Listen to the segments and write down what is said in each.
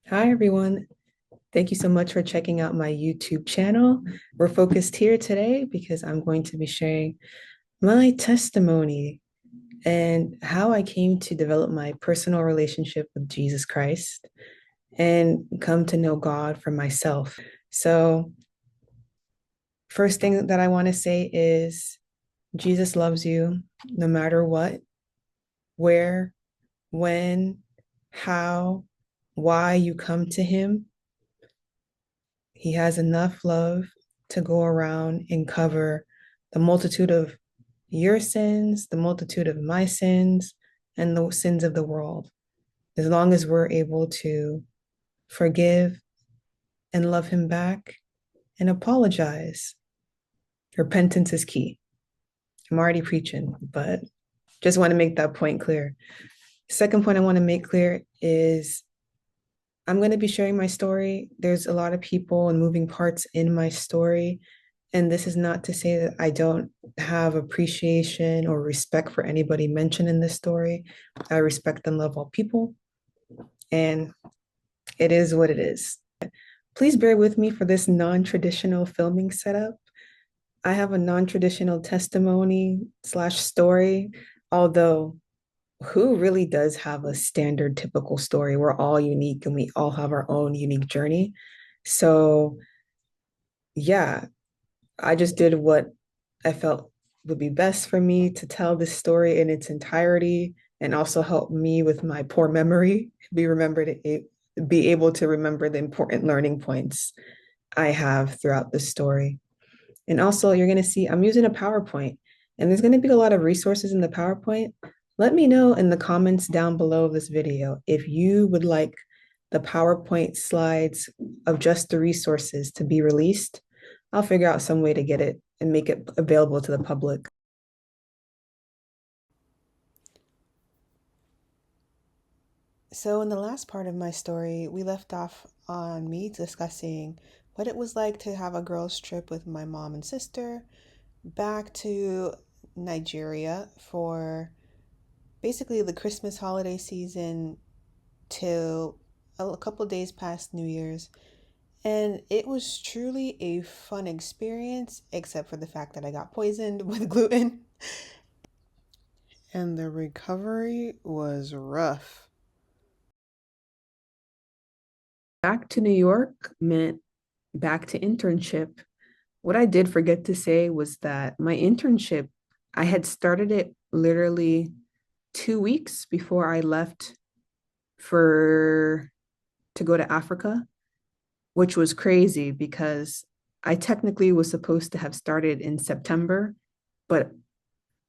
Hi, everyone. Thank you so much for checking out my YouTube channel. We're focused here today because I'm going to be sharing my testimony and how I came to develop my personal relationship with Jesus Christ and come to know God for myself. So, first thing that I want to say is Jesus loves you no matter what, where, when, how, why you come to Him. He has enough love to go around and cover the multitude of your sins, the multitude of my sins, and the sins of the world. As long as we're able to forgive and love him back and apologize, repentance is key. I'm already preaching, but just want to make that point clear. Second point I want to make clear is I'm going to be sharing my story. There's a lot of people and moving parts in my story. And this is not to say that I don't have appreciation or respect for anybody mentioned in this story. I respect and love all people, and it is what it is. Please bear with me for this non-traditional filming setup. I have a non-traditional testimony slash story, although who really does have a standard typical story? We're all unique and we all have our own unique journey. So yeah, I just did what I felt would be best for me to tell this story in its entirety and also help me with my poor memory, be able to remember the important learning points I have throughout the story. And also, you're going to see I'm using a PowerPoint, and there's going to be a lot of resources in the PowerPoint. Let me know in the comments down below of this video if you would like the PowerPoint slides of just the resources to be released. I'll figure out some way to get it and make it available to the public. So, in the last part of my story, we left off on me discussing what it was like to have a girls' trip with my mom and sister back to Nigeria for basically the Christmas holiday season till a couple days past New Year's. And it was truly a fun experience, except for the fact that I got poisoned with gluten. And the recovery was rough. Back to New York meant back to internship. What I did forget to say was that my internship, I had started it literally 2 weeks before I left for to go to Africa, which was crazy because I technically was supposed to have started in September, but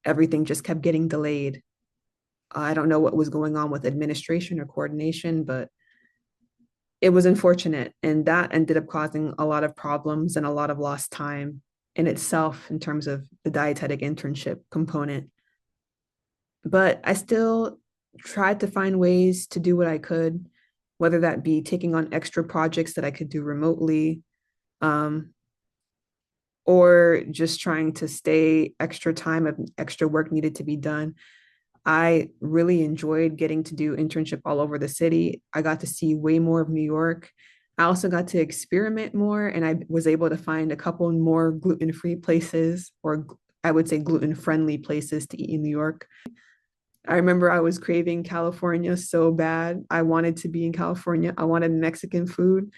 everything just kept getting delayed. I don't know what was going on with administration or coordination, but it was unfortunate. And that ended up causing a lot of problems and a lot of lost time in itself in terms of the dietetic internship component. But I still tried to find ways to do what I could, whether that be taking on extra projects that I could do remotely, um, or just trying to stay extra time if extra work needed to be done. I really enjoyed getting to do internship all over the city. I got to see way more of New York. I also got to experiment more, and I was able to find a couple more gluten-free places, or I would say gluten-friendly places to eat in New York. I remember I was craving California so bad. I wanted to be in California. I wanted Mexican food.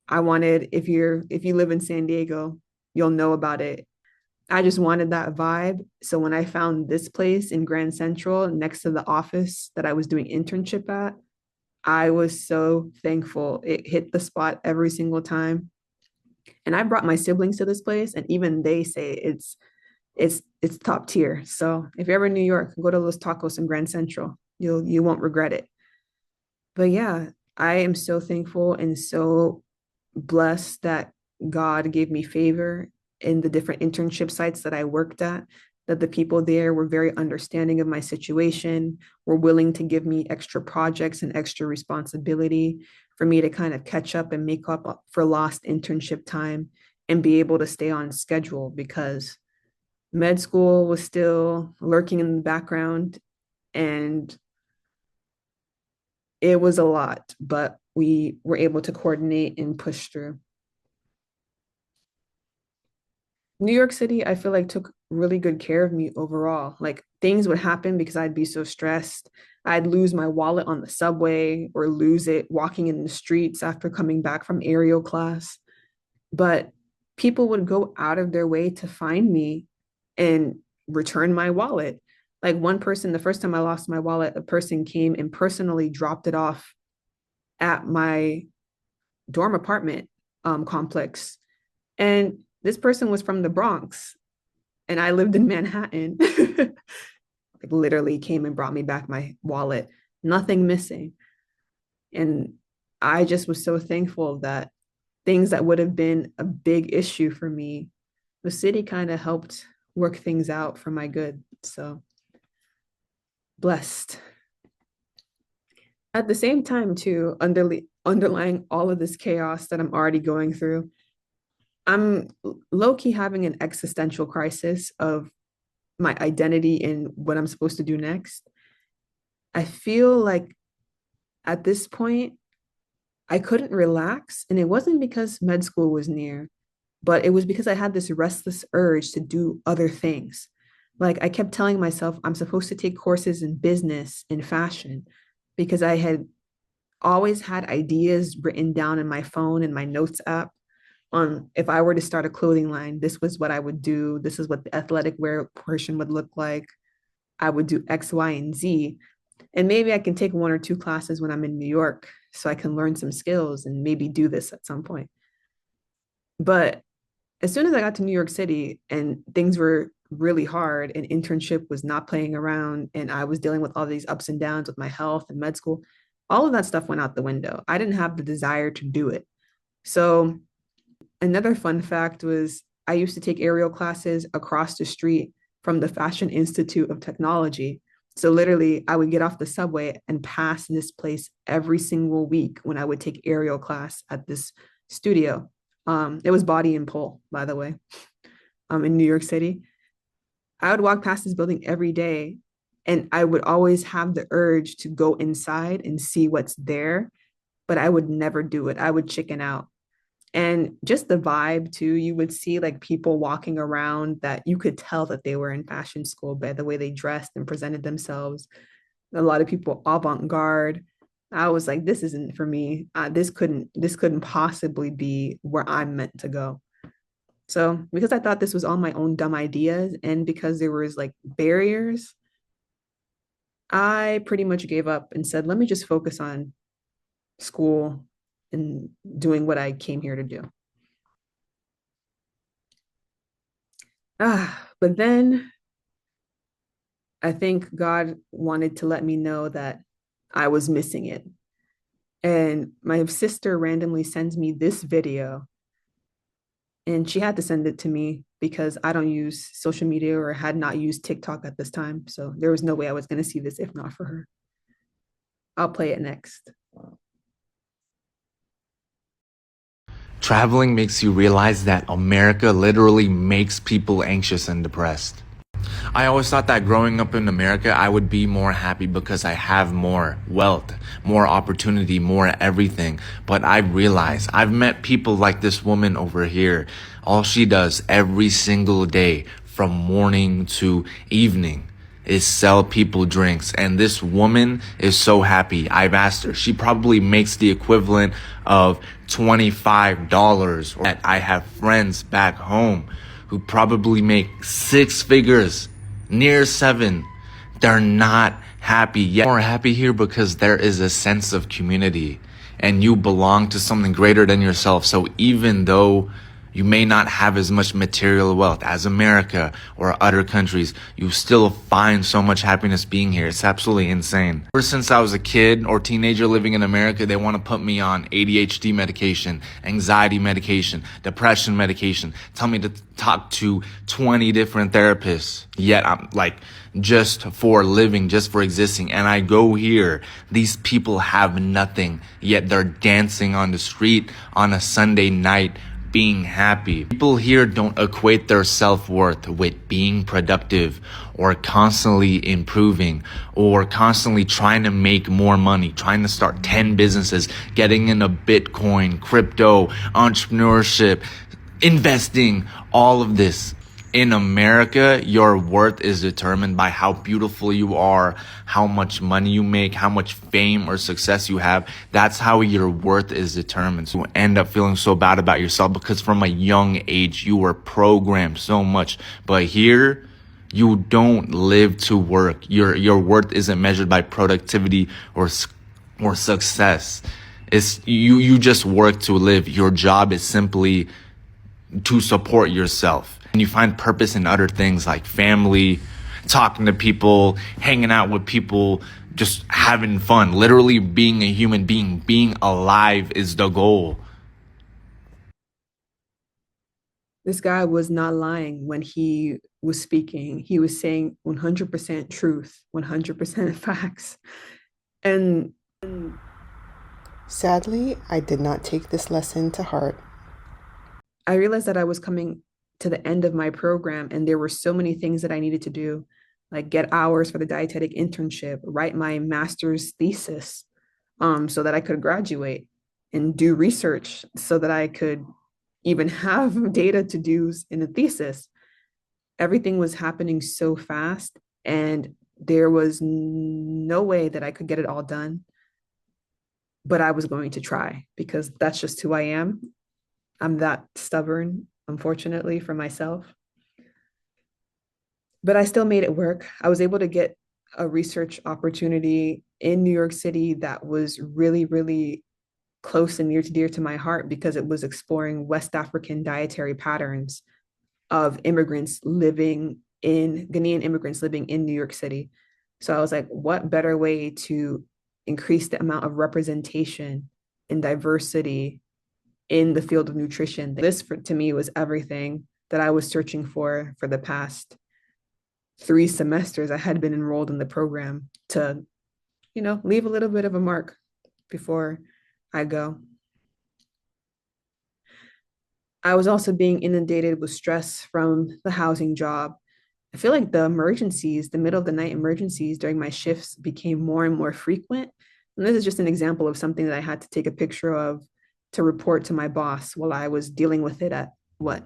I wanted, if you live in San Diego, you'll know about it. I just wanted that vibe. So when I found this place in Grand Central next to the office that I was doing internship at, I was so thankful. It hit the spot every single time. And I brought my siblings to this place, and even they say it's top tier. So if you're ever in New York, go to Los Tacos in Grand Central. You won't regret it. But yeah, I am so thankful and so blessed that God gave me favor in the different internship sites that I worked at, that the people there were very understanding of my situation, were willing to give me extra projects and extra responsibility for me to kind of catch up and make up for lost internship time and be able to stay on schedule because med school was still lurking in the background and it was a lot, but we were able to coordinate and push through. New York City, I feel like took really good care of me overall. Like things would happen because I'd be so stressed. I'd lose my wallet on the subway or lose it walking in the streets after coming back from aerial class. But people would go out of their way to find me and return my wallet. Like one person, the first time I lost my wallet, a person came and personally dropped it off at my dorm apartment complex. And this person was from the Bronx and I lived in Manhattan. Like literally came and brought me back my wallet, nothing missing. And I just was so thankful that things that would have been a big issue for me, the city kind of helped work things out for my good. So blessed. At the same time, too, underlying all of this chaos that I'm already going through, I'm low-key having an existential crisis of my identity and what I'm supposed to do next. I feel like at this point, I couldn't relax. And it wasn't because med school was near, but it was because I had this restless urge to do other things. Like I kept telling myself I'm supposed to take courses in business and fashion because I had always had ideas written down in my phone and my notes app on if I were to start a clothing line, this was what I would do. This is what the athletic wear portion would look like. I would do X, Y, and Z. And maybe I can take one or two classes when I'm in New York so I can learn some skills and maybe do this at some point. But as soon as I got to New York City and things were really hard and internship was not playing around and I was dealing with all these ups and downs with my health and med school, all of that stuff went out the window. I didn't have the desire to do it. So another fun fact was I used to take aerial classes across the street from the Fashion Institute of Technology. So literally, I would get off the subway and pass this place every single week when I would take aerial class at this studio. It was body and pole, by the way, in New York City. I would walk past this building every day, and I would always have the urge to go inside and see what's there, but I would never do it. I would chicken out. And just the vibe too, you would see like people walking around that you could tell that they were in fashion school by the way they dressed and presented themselves. A lot of people avant-garde. I was like, this isn't for me. This couldn't possibly be where I'm meant to go. So because I thought this was all my own dumb ideas and because there was like barriers, I pretty much gave up and said, let me just focus on school and doing what I came here to do. But then I think God wanted to let me know that I was missing it. And my sister randomly sends me this video, and she had to send it to me because I don't use social media or had not used TikTok at this time. So there was no way I was going to see this if not for her. I'll play it next. Traveling makes you realize that America literally makes people anxious and depressed. I always thought that growing up in America, I would be more happy because I have more wealth, more opportunity, more everything. But I realized I've met people like this woman over here. All she does every single day from morning to evening is sell people drinks. And this woman is so happy. I've asked her, she probably makes the equivalent of $25. I have friends back home who probably make 6 figures, near 7. They're not happy yet. More happy here because there is a sense of community and you belong to something greater than yourself. So even though you may not have as much material wealth as America or other countries, you still find so much happiness being here. It's absolutely insane. Ever since I was a kid or teenager living in America, they want to put me on ADHD medication, anxiety medication, depression medication, tell me to talk to 20 different therapists. Yet I'm like, just for living, just for existing. And I go here, these people have nothing, yet they're dancing on the street on a Sunday night, being happy. People here don't equate their self-worth with being productive or constantly improving or constantly trying to make more money, trying to start 10 businesses, getting into Bitcoin, crypto, entrepreneurship, investing, all of this. In America, your worth is determined by how beautiful you are, how much money you make, how much fame or success you have. That's how your worth is determined. So you end up feeling so bad about yourself because from a young age, you were programmed so much. But here, you don't live to work. Your worth isn't measured by productivity or success. It's you just work to live. Your job is simply to support yourself. And you find purpose in other things like family, talking to people, hanging out with people, just having fun. Literally being a human being, being alive is the goal. This guy was not lying when he was speaking. He was saying 100% truth, 100% facts. And Sadly, I did not take this lesson to heart. I realized that I was coming to the end of my program and there were so many things that I needed to do, like get hours for the dietetic internship, write my master's thesis, so that I could graduate and do research so that I could even have data to do in a thesis. Everything was happening so fast and there was no way that I could get it all done, but I was going to try because that's just who I am. I'm that stubborn, unfortunately, for myself. But I still made it work. I was able to get a research opportunity in New York City that was really, really close and near to dear to my heart because it was exploring West African dietary patterns of immigrants living in Ghanaian immigrants living in New York City. So I was like, what better way to increase the amount of representation and diversity in the field of nutrition? This to me was everything that I was searching for the past 3 semesters. I had been enrolled in the program to, leave a little bit of a mark before I go. I was also being inundated with stress from the housing job. I feel like the middle of the night emergencies during my shifts became more and more frequent. And this is just an example of something that I had to take a picture of to report to my boss while I was dealing with it at what,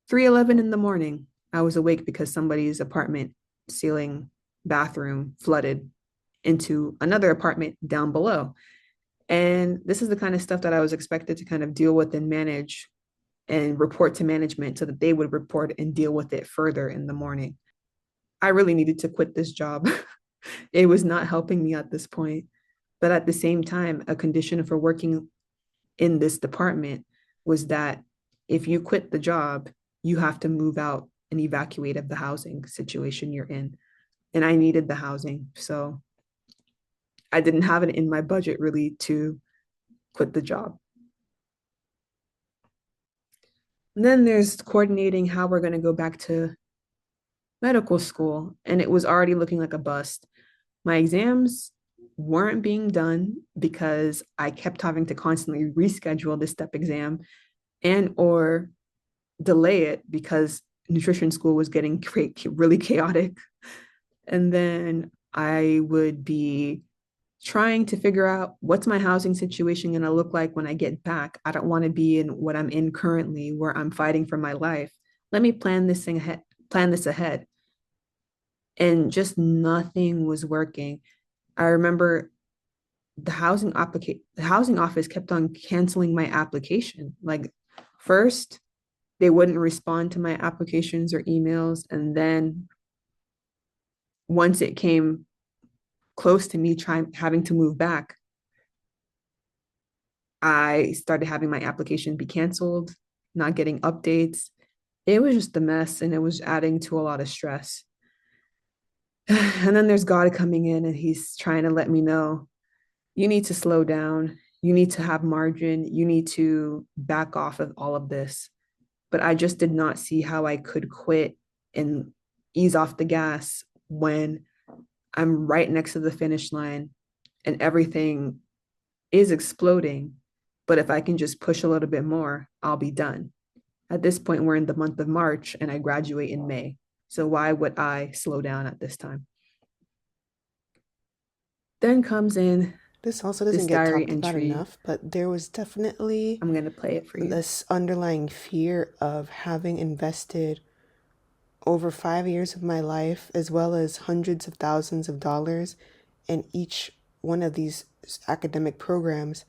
3:11 in the morning. I was awake because somebody's apartment ceiling bathroom flooded into another apartment down below. And this is the kind of stuff that I was expected to kind of deal with and manage and report to management so that they would report and deal with it further in the morning. I really needed to quit this job. It was not helping me at this point. But at the same time, a condition for working in this department was that if you quit the job, you have to move out and evacuate of the housing situation you're in. And I needed the housing. So I didn't have it in my budget really to quit the job. And then there's coordinating how we're going to go back to medical school. And it was already looking like a bust. My exams weren't being done because I kept having to constantly reschedule this step exam and or delay it because nutrition school was getting really chaotic. And then I would be trying to figure out what's my housing situation going to look like when I get back. I don't want to be in what I'm in currently where I'm fighting for my life. Let me plan this ahead. And just nothing was working. I remember the housing office kept on canceling my application. Like first, they wouldn't respond to my applications or emails. And then once it came close to me having to move back, I started having my application be canceled, not getting updates. It was just a mess and it was adding to a lot of stress. And then there's God coming in and he's trying to let me know you need to slow down. You need to have margin. You need to back off of all of this. But I just did not see how I could quit and ease off the gas when I'm right next to the finish line and everything is exploding. But if I can just push a little bit more, I'll be done. At this point, we're in the month of March and I graduate in May. So why would I slow down at this time? Then comes in This also this doesn't get diary talked about entry. enough, but there was definitely I'm going to play it for you. this underlying fear of having invested over 5 years of my life, as well as hundreds of thousands of dollars in each one of these academic programs.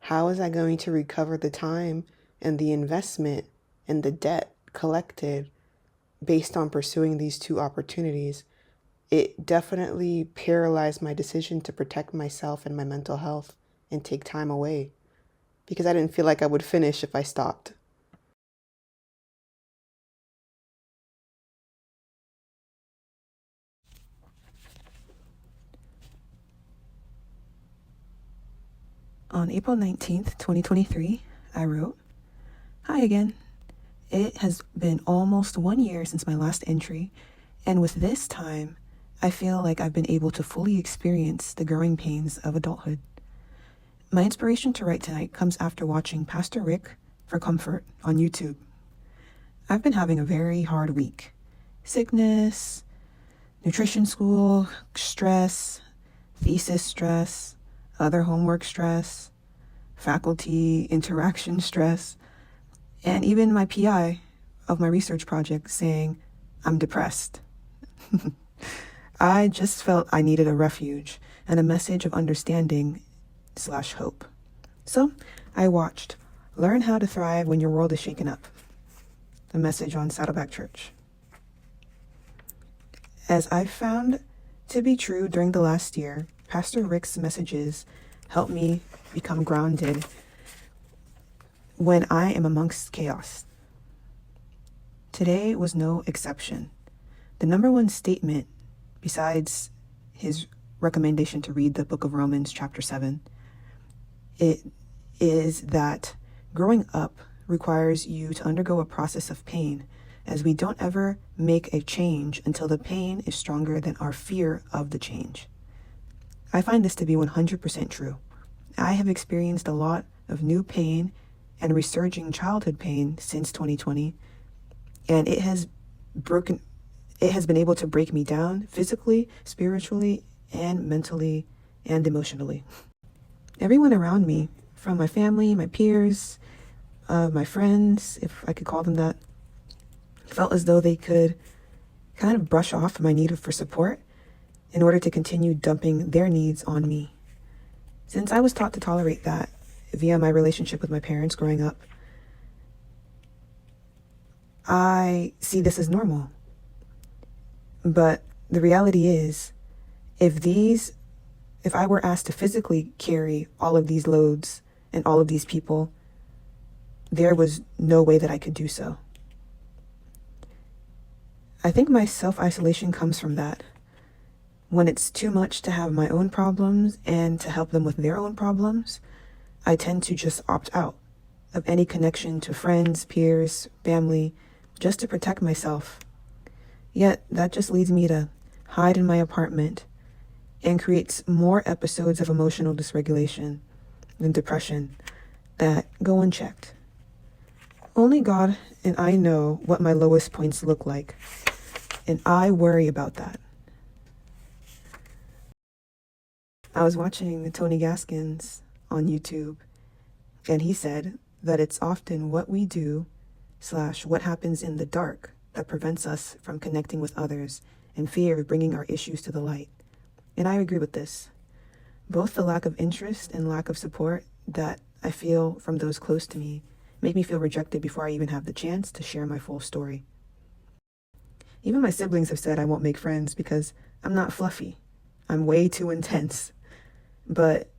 How is I going to recover the time and the investment and the debt collected based on pursuing these two opportunities? It definitely paralyzed my decision to protect myself and my mental health and take time away because I didn't feel like I would finish if I stopped. On April 19th, 2023, I wrote, "Hi again. It has been almost 1 year since my last entry, and with this time, I feel like I've been able to fully experience the growing pains of adulthood. My inspiration to write tonight comes after watching Pastor Rick for Comfort on YouTube. I've been having a very hard week. Sickness, nutrition school, stress, thesis stress, other homework stress, faculty interaction stress, and even my PI of my research project saying I'm depressed. I just felt I needed a refuge and a message of understanding/hope. So I watched Learn How to Thrive When Your World is Shaken Up, a message on Saddleback Church. As I found to be true during the last year, Pastor Rick's messages help me become grounded when I am amongst chaos. Today was no exception. The number one statement, besides his recommendation to read the book of Romans, chapter 7, it is that growing up requires you to undergo a process of pain, as we don't ever make a change until the pain is stronger than our fear of the change. I find this to be 100% true. I have experienced a lot of new pain and resurging childhood pain since 2020, and it has been able to break me down physically, spiritually, and mentally and emotionally. Everyone around me, from my family, my peers, my friends, if I could call them that, felt as though they could kind of brush off my need for support in order to continue dumping their needs on me. Since I was taught to tolerate that via my relationship with my parents growing up, I see this as normal. But the reality is, if I were asked to physically carry all of these loads and all of these people, there was no way that I could do so. I think my self-isolation comes from that. When it's too much to have my own problems and to help them with their own problems, I tend to just opt out of any connection to friends, peers, family, just to protect myself. Yet that just leads me to hide in my apartment and creates more episodes of emotional dysregulation and depression that go unchecked. Only God and I know what my lowest points look like, and I worry about that. I was watching Tony Gaskins on YouTube, and he said that it's often what we do / what happens in the dark that prevents us from connecting with others and fear of bringing our issues to the light. And I agree with this. Both the lack of interest and lack of support that I feel from those close to me make me feel rejected before I even have the chance to share my full story. Even my siblings have said I won't make friends because I'm not fluffy. I'm way too intense. But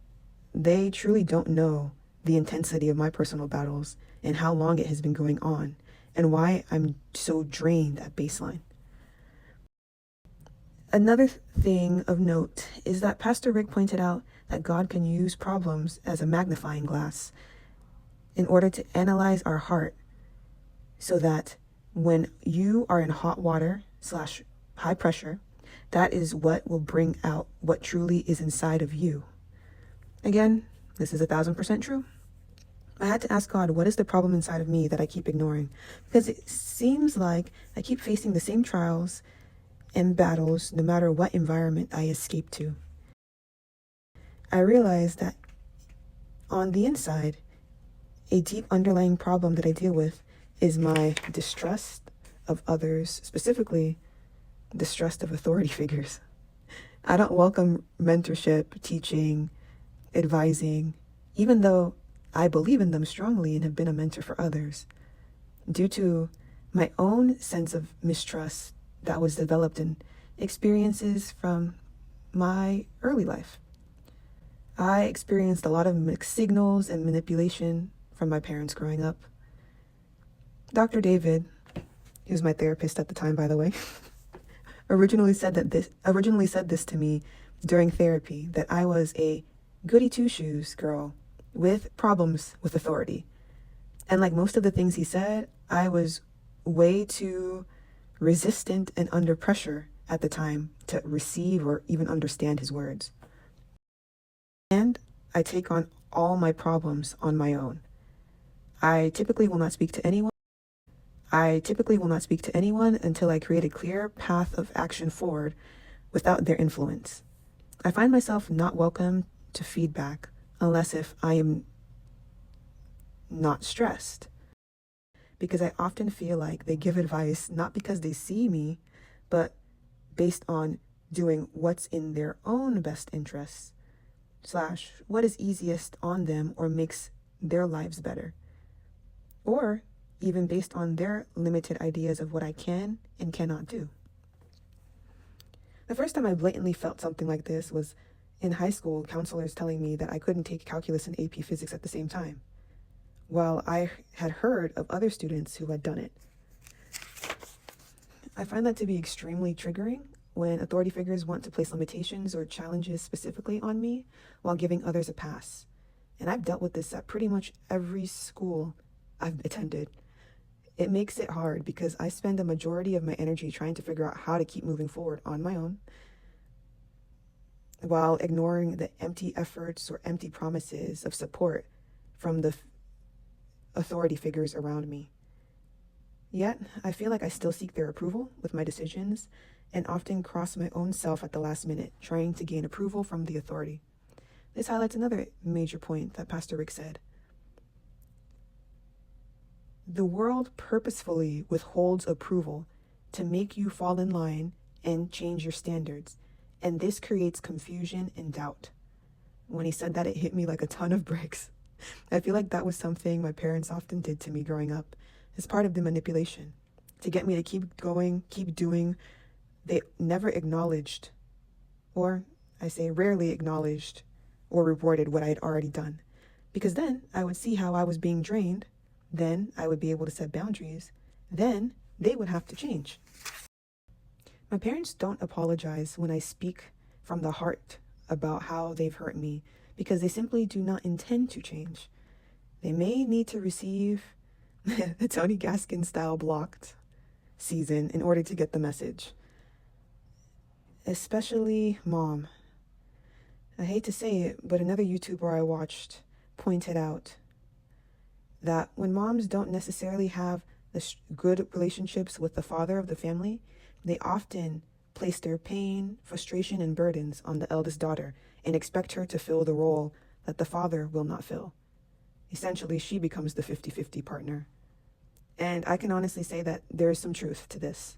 they truly don't know the intensity of my personal battles and how long it has been going on and why I'm so drained at baseline. Another thing of note is that Pastor Rick pointed out that God can use problems as a magnifying glass in order to analyze our heart, so that when you are in hot water / high pressure, that is what will bring out what truly is inside of you. Again, this is 1000% true. I had to ask God, what is the problem inside of me that I keep ignoring? Because it seems like I keep facing the same trials and battles no matter what environment I escape to. I realized that on the inside, a deep underlying problem that I deal with is my distrust of others, specifically distrust of authority figures. I don't welcome mentorship, teaching, advising, even though I believe in them strongly and have been a mentor for others, due to my own sense of mistrust that was developed in experiences from my early life. I experienced a lot of mixed signals and manipulation from my parents growing up. Dr. David, he was my therapist at the time, by the way, originally said this to me during therapy, that I was a goody two-shoes girl with problems with authority. And like most of the things he said, I was way too resistant and under pressure at the time to receive or even understand his words. And I take on all my problems on my own. I typically will not speak to anyone until I create a clear path of action forward without their influence. I find myself not welcome to feedback unless if I am not stressed, because I often feel like they give advice not because they see me, but based on doing what's in their own best interests / what is easiest on them or makes their lives better, or even based on their limited ideas of what I can and cannot do. The first time I blatantly felt something like this was in high school, counselors telling me that I couldn't take calculus and AP physics at the same time, while I had heard of other students who had done it. I find that to be extremely triggering when authority figures want to place limitations or challenges specifically on me while giving others a pass. And I've dealt with this at pretty much every school I've attended. It makes it hard because I spend a majority of my energy trying to figure out how to keep moving forward on my own, while ignoring the empty efforts or empty promises of support from the authority figures around me. Yet, I feel like I still seek their approval with my decisions and often cross my own self at the last minute, trying to gain approval from the authority. This highlights another major point that Pastor Rick said. The world purposefully withholds approval to make you fall in line and change your standards, and this creates confusion and doubt. When he said that, it hit me like a ton of bricks. I feel like that was something my parents often did to me growing up as part of the manipulation, to get me to keep going, keep doing. They never acknowledged, or I say rarely acknowledged or rewarded what I had already done, because then I would see how I was being drained. Then I would be able to set boundaries. Then they would have to change. My parents don't apologize when I speak from the heart about how they've hurt me, because they simply do not intend to change. They may need to receive the Tony Gaskin style blocked season in order to get the message. Especially mom. I hate to say it, but another YouTuber I watched pointed out that when moms don't necessarily have good relationships with the father of the family, they often place their pain, frustration, and burdens on the eldest daughter and expect her to fill the role that the father will not fill. Essentially, she becomes the 50-50 partner. And I can honestly say that there is some truth to this.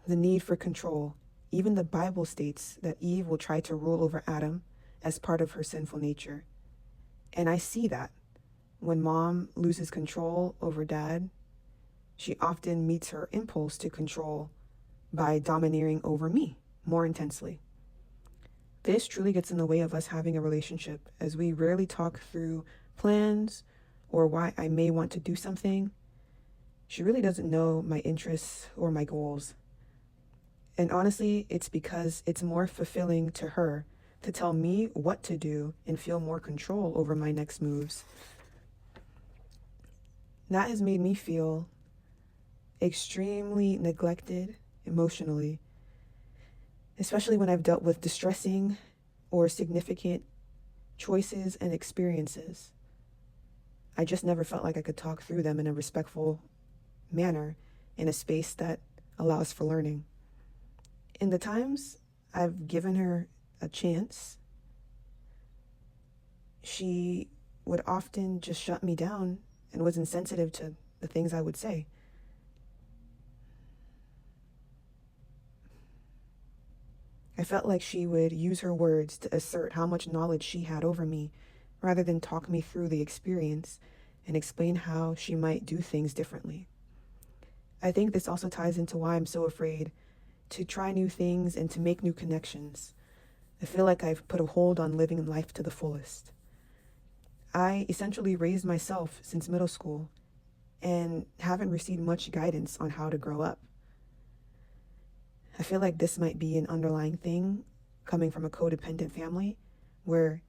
The need for control. Even the Bible states that Eve will try to rule over Adam as part of her sinful nature. And I see that. When mom loses control over dad, she often meets her impulse to control by domineering over me more intensely. This truly gets in the way of us having a relationship, as we rarely talk through plans or why I may want to do something. She really doesn't know my interests or my goals. And honestly, it's because it's more fulfilling to her to tell me what to do and feel more control over my next moves. That has made me feel extremely neglected emotionally, especially when I've dealt with distressing or significant choices, and experiences. I just never felt like I could talk through them in a respectful manner in a space that allows for learning. In the times I've given her a chance, she would often just shut me down and was insensitive to the things I would say. I felt like she would use her words to assert how much knowledge she had over me rather than talk me through the experience and explain how she might do things differently. I think this also ties into why I'm so afraid to try new things and to make new connections. I feel like I've put a hold on living life to the fullest. I essentially raised myself since middle school and haven't received much guidance on how to grow up. I feel like this might be an underlying thing coming from a codependent family where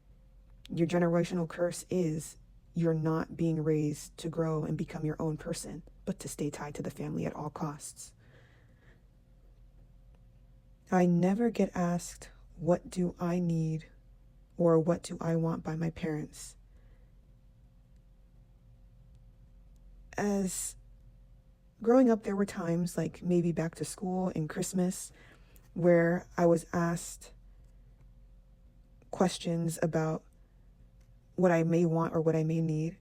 your generational curse is you're not being raised to grow and become your own person, but to stay tied to the family at all costs. I never get asked, what do I need or what do I want by my parents? As growing up, there were times, like maybe back to school and Christmas, where I was asked questions about what I may want or what I may need.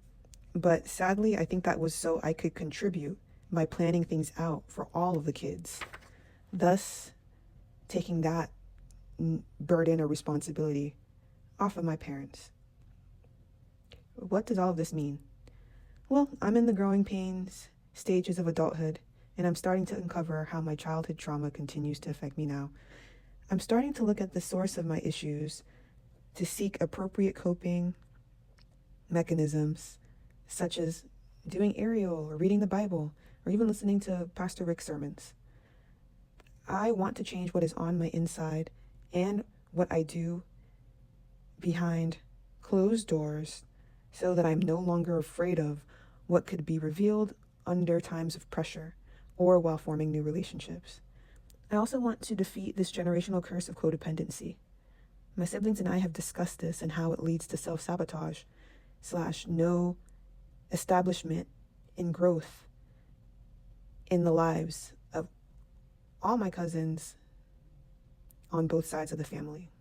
But sadly, I think that was so I could contribute by planning things out for all of the kids, thus taking that burden or responsibility off of my parents. What does all of this mean? Well, I'm in the growing pains stages of adulthood, and I'm starting to uncover how my childhood trauma continues to affect me now. I'm starting to look at the source of my issues to seek appropriate coping mechanisms, such as doing aerial or reading the Bible or even listening to Pastor Rick's sermons. I want to change what is on my inside and what I do behind closed doors so that I'm no longer afraid of what could be revealed under times of pressure or while forming new relationships. I also want to defeat this generational curse of codependency. My siblings and I have discussed this and how it leads to self-sabotage / no establishment in growth in the lives of all my cousins on both sides of the family.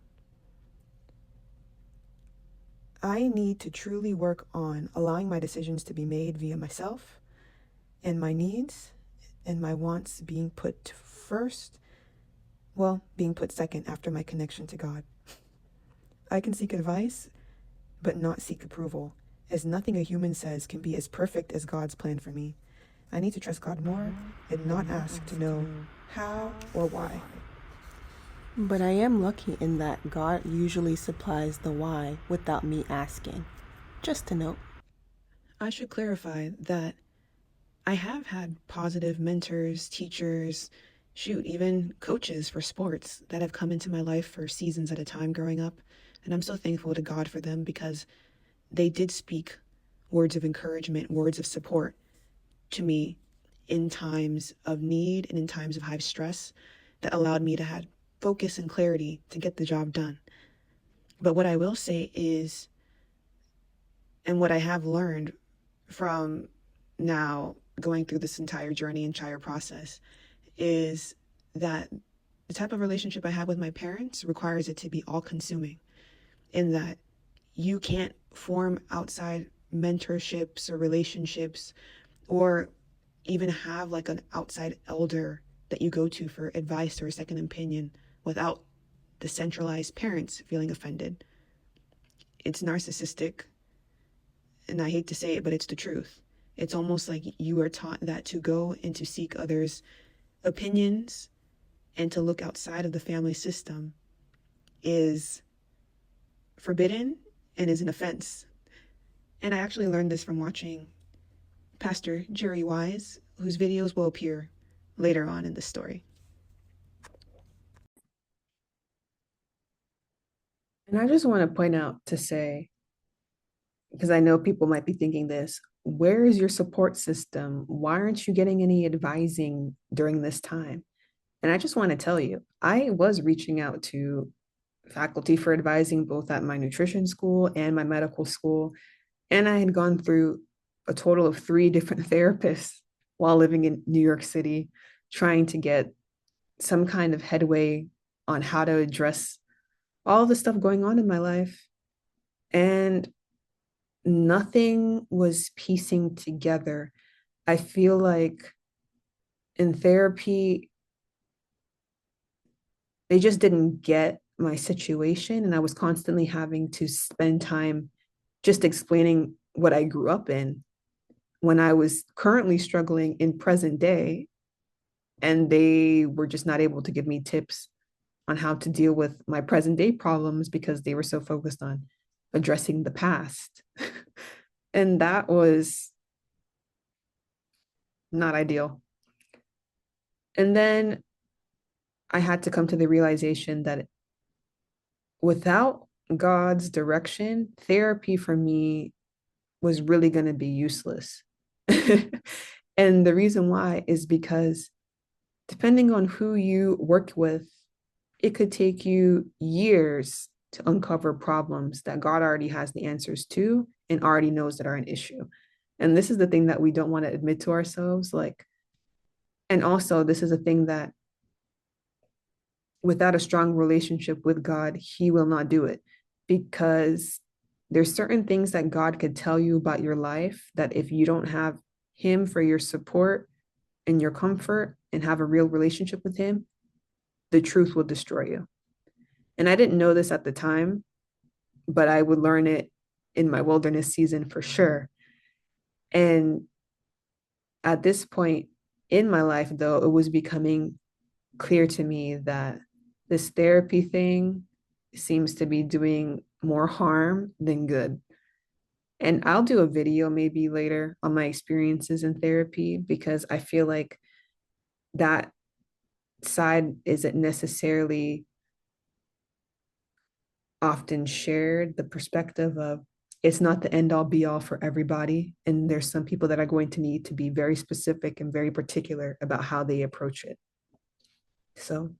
I need to truly work on allowing my decisions to be made via myself and my needs and my wants being put first, well, being put second after my connection to God. I can seek advice, but not seek approval, as nothing a human says can be as perfect as God's plan for me. I need to trust God more and not ask to know how or why. But I am lucky in that God usually supplies the why without me asking. Just a note. I should clarify that I have had positive mentors, teachers, even coaches for sports that have come into my life for seasons at a time growing up. And I'm so thankful to God for them because they did speak words of encouragement, words of support to me in times of need and in times of high stress that allowed me to have focus and clarity to get the job done. But what I will say is, and what I have learned from now going through this entire journey, entire process, is that the type of relationship I have with my parents requires it to be all-consuming, in that you can't form outside mentorships or relationships or even have like an outside elder that you go to for advice or a second opinion without the centralized parents feeling offended. It's narcissistic, and I hate to say it, but it's the truth. It's almost like you are taught that to go and to seek others' opinions and to look outside of the family system is forbidden and is an offense. And I actually learned this from watching Pastor Jerry Wise, whose videos will appear later on in the story. And I just want to point out to say, because I know people might be thinking this, where is your support system? Why aren't you getting any advising during this time? And I just want to tell you, I was reaching out to faculty for advising both at my nutrition school and my medical school. And I had gone through a total of 3 different therapists while living in New York City, trying to get some kind of headway on how to address all the stuff going on in my life. And nothing was piecing together. I feel like in therapy, they just didn't get my situation. And I was constantly having to spend time just explaining what I grew up in when I was currently struggling in present day. And they were just not able to give me tips on how to deal with my present day problems because they were so focused on addressing the past. And that was not ideal. And then I had to come to the realization that without God's direction, therapy for me was really going to be useless. And the reason why is because depending on who you work with, it could take you years to uncover problems that God already has the answers to and already knows that are an issue. And this is the thing that we don't want to admit to ourselves. Like, and also, this is a thing that without a strong relationship with God, He will not do it because there's certain things that God could tell you about your life that if you don't have Him for your support and your comfort and have a real relationship with Him, the truth will destroy you. And I didn't know this at the time, but I would learn it in my wilderness season for sure. And at this point in my life, though, it was becoming clear to me that this therapy thing seems to be doing more harm than good. And I'll do a video maybe later on my experiences in therapy because I feel like that side isn't necessarily often shared, the perspective of it's not the end all be all for everybody. And there's some people that are going to need to be very specific and very particular about how they approach it. So,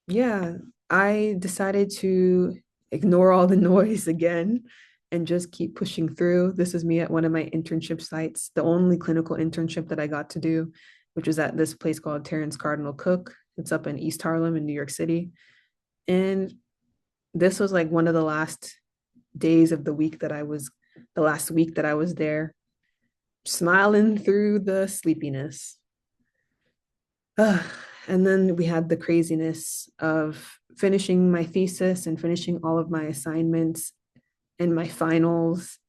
yeah, I decided to ignore all the noise again and just keep pushing through. This is me at one of my internship sites, the only clinical internship that I got to do, which was at this place called Terrence Cardinal Cook. It's up in East Harlem in New York City. And this was like one of the last days of the last week that I was there, smiling through the sleepiness. And then we had the craziness of finishing my thesis and finishing all of my assignments and my finals.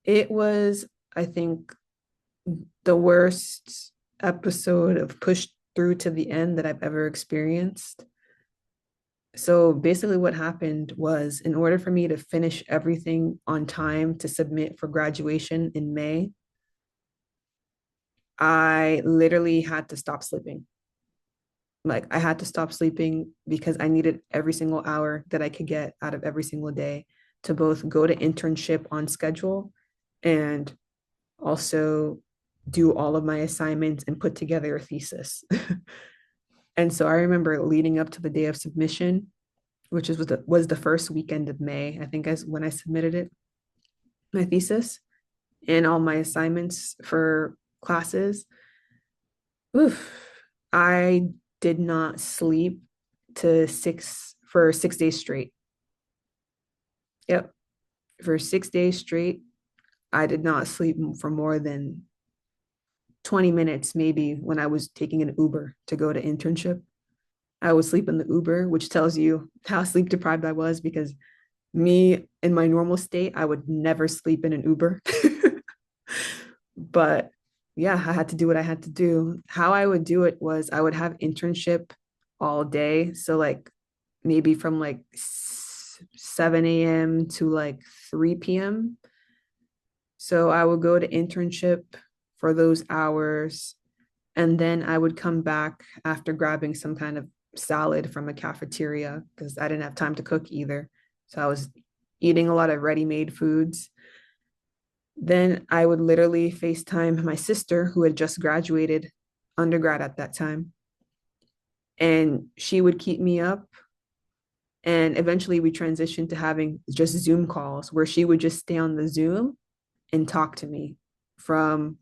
It was, I think, the worst episode of push through to the end that I've ever experienced. So basically, what happened was in order for me to finish everything on time to submit for graduation in May, I literally had to stop sleeping. Like, I had to stop sleeping because I needed every single hour that I could get out of every single day to both go to internship on schedule and also do all of my assignments and put together a thesis. And so I remember leading up to the day of submission, which was the first weekend of May, I think, as when I submitted it, my thesis and all my assignments for classes. Oof, I did not sleep for 6 days straight. Yep, for 6 days straight, I did not sleep for more than 20 minutes, maybe when I was taking an Uber to go to internship. I would sleep in the Uber, which tells you how sleep deprived I was because me in my normal state, I would never sleep in an Uber. But yeah, I had to do what I had to do. How I would do it was I would have internship all day. So like maybe from like 7 a.m. to like 3 p.m. So I would go to internship for those hours. And then I would come back after grabbing some kind of salad from a cafeteria because I didn't have time to cook either. So I was eating a lot of ready-made foods. Then I would literally FaceTime my sister who had just graduated undergrad at that time. and she would keep me up. And eventually we transitioned to having just Zoom calls where she would just stay on the Zoom and talk to me from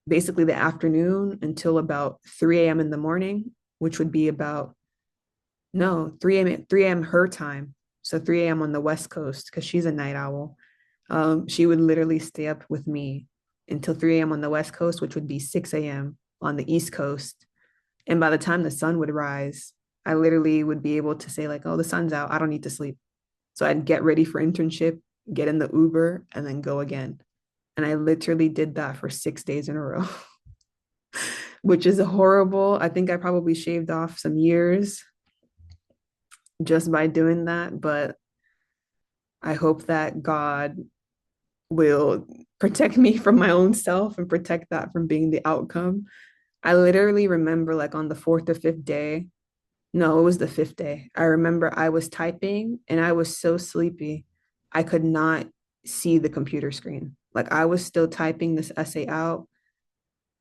basically the afternoon until about 3 a.m. in the morning, which would be about, no, 3 a.m. her time. So 3 a.m. on the West Coast, because she's a night owl. She would literally stay up with me until 3 a.m. on the West Coast, which would be 6 a.m. on the East Coast. And by the time the sun would rise, I literally would be able to say, like, oh, the sun's out. I don't need to sleep. So I'd get ready for internship, get in the Uber, and then go again. And I literally did that for 6 days in a row, which is horrible. I think I probably shaved off some years just by doing that. But I hope that God will protect me from my own self and protect that from being the outcome. I literally remember, like, on the fourth or fifth day, no, it was the fifth day. I remember I was typing and I was so sleepy, I could not see the computer screen. Like, I was still typing this essay out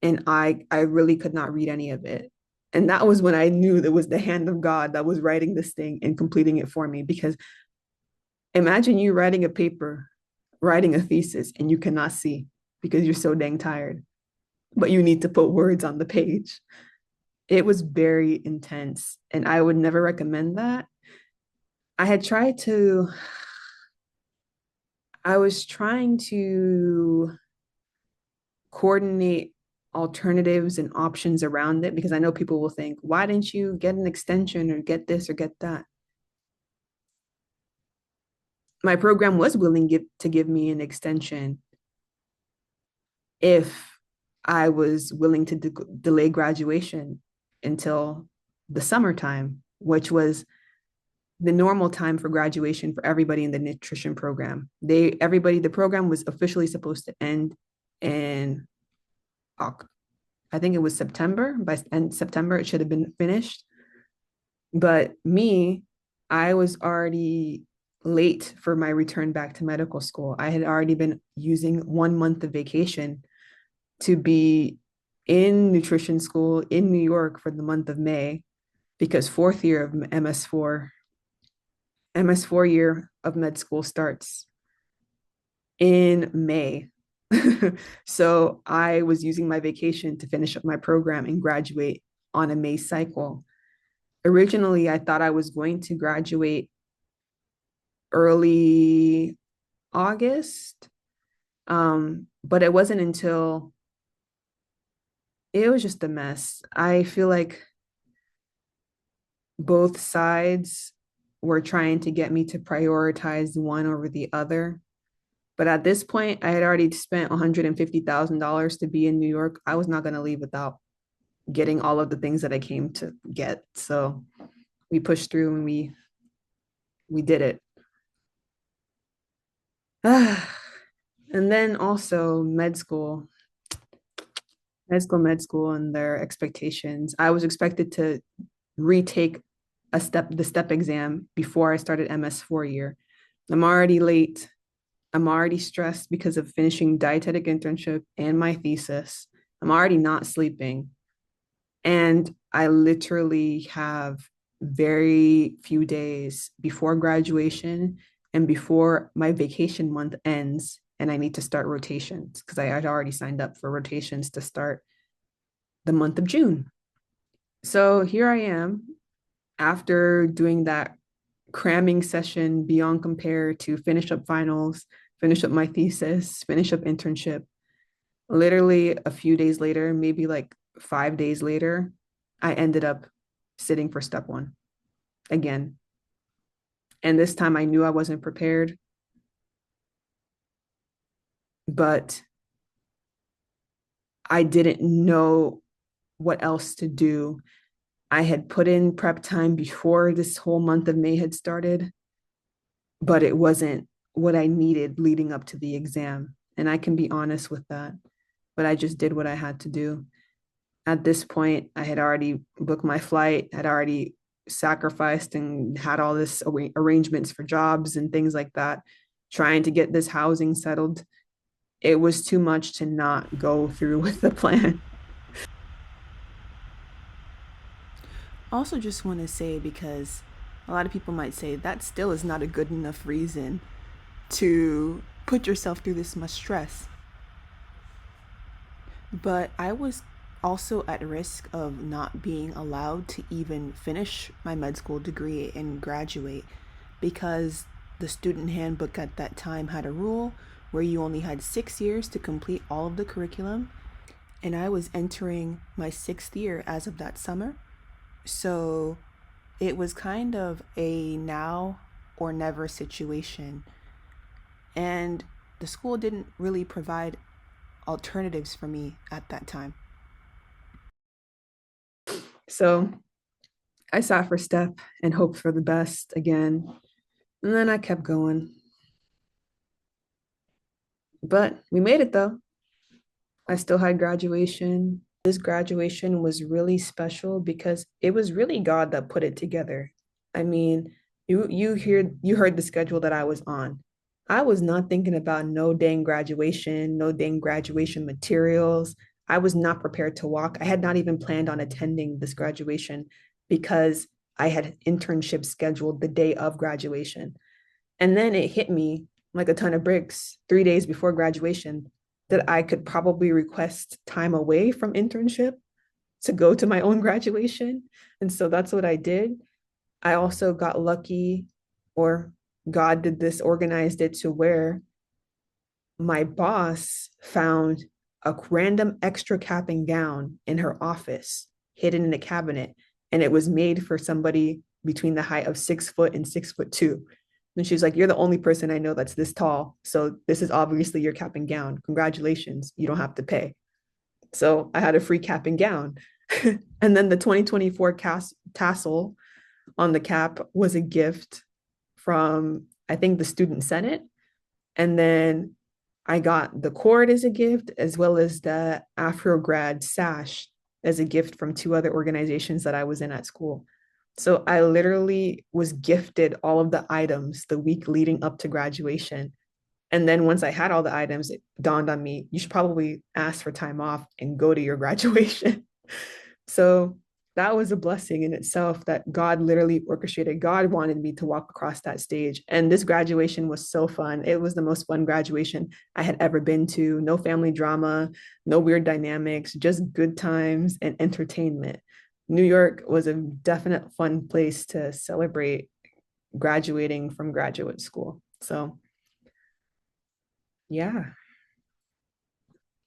and I really could not read any of it. And that was when I knew it was the hand of God that was writing this thing and completing it for me. Because imagine you writing a paper, writing a thesis, and you cannot see because you're so dang tired, but you need to put words on the page. It was very intense, and I would never recommend that. I had tried to, I was trying to coordinate alternatives and options around it because I know people will think, why didn't you get an extension or get this or get that? My program was willing to give me an extension if I was willing to delay graduation until the summertime, which was the normal time for graduation for everybody in the nutrition program. The program was officially supposed to end in, I think it was September. By end September, it should have been finished. But me, I was already late for my return back to medical school. I had already been using 1 month of vacation to be in nutrition school in New York for the month of May, because fourth year of MS4 year of med school starts in May. So I was using my vacation to finish up my program and graduate on a May cycle. Originally, I thought I was going to graduate early August, but it wasn't until it was just a mess. I feel like both sides were trying to get me to prioritize one over the other. But at this point, I had already spent $150,000 to be in New York. I was not going to leave without getting all of the things that I came to get. So we pushed through and we did it. And then also med school and their expectations. I was expected to retake the step exam before I started MS4 year. I'm already late. I'm already stressed because of finishing dietetic internship and my thesis. I'm already not sleeping. And I literally have very few days before graduation and before my vacation month ends, and I need to start rotations because I had already signed up for rotations to start the month of June. So here I am after doing that cramming session beyond compare to finish up finals, finish up my thesis, finish up internship. Literally a few days later, maybe like 5 days later, I ended up sitting for step one again. And this time I knew I wasn't prepared, but I didn't know what else to do. I had put in prep time before this whole month of May had started, but it wasn't what I needed leading up to the exam. And I can be honest with that, but I just did what I had to do. At this point, I had already booked my flight, had already sacrificed and had all this arrangements for jobs and things like that, trying to get this housing settled. It was too much to not go through with the plan. Also, just want to say, because a lot of people might say that still is not a good enough reason to put yourself through this much stress. But I was also at risk of not being allowed to even finish my med school degree and graduate because the student handbook at that time had a rule where you only had 6 years to complete all of the curriculum. And I was entering my 6th year as of that summer. So it was kind of a now or never situation. And the school didn't really provide alternatives for me at that time. So I sat for step and hoped for the best again. And then I kept going. But we made it though. I still had graduation. This graduation was really special because it was really God that put it together. I mean, you heard the schedule that I was on. I was not thinking about no dang graduation, no dang graduation materials. I was not prepared to walk. I had not even planned on attending this graduation because I had internships scheduled the day of graduation. And then it hit me like a ton of bricks 3 days before graduation that I could probably request time away from internship to go to my own graduation. And so that's what I did. I also got lucky, or God did this, organized it to where my boss found a random extra cap and gown in her office, hidden in a cabinet. And it was made for somebody between the height of 6 foot and 6'2". And she's like, "You're the only person I know that's this tall. So this is obviously your cap and gown. Congratulations. You don't have to pay." So I had a free cap and gown. And then the 2024 tassel on the cap was a gift from, I think, the Student Senate. And then I got the cord as a gift, as well as the Afro Grad sash as a gift from two other organizations that I was in at school. So I literally was gifted all of the items the week leading up to graduation. And then once I had all the items, it dawned on me, you should probably ask for time off and go to your graduation. So that was a blessing in itself that God literally orchestrated. God wanted me to walk across that stage. And this graduation was so fun. It was the most fun graduation I had ever been to. No family drama, no weird dynamics, just good times and entertainment. New York was a definite fun place to celebrate graduating from graduate school. So, yeah,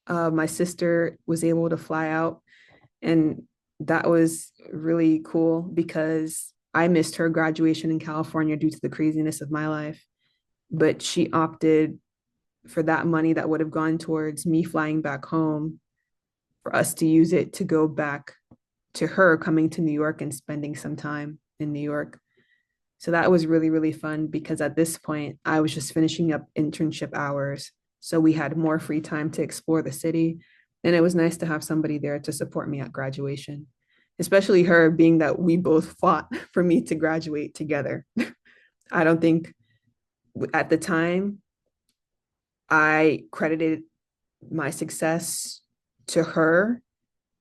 my sister was able to fly out, and that was really cool because I missed her graduation in California due to the craziness of my life. But she opted for that money that would have gone towards me flying back home for us to use it to go back to her coming to New York and spending some time in New York. So that was really, really fun because at this point, I was just finishing up internship hours. So we had more free time to explore the city. And it was nice to have somebody there to support me at graduation, especially her, being that we both fought for me to graduate together. I don't think at the time I credited my success to her,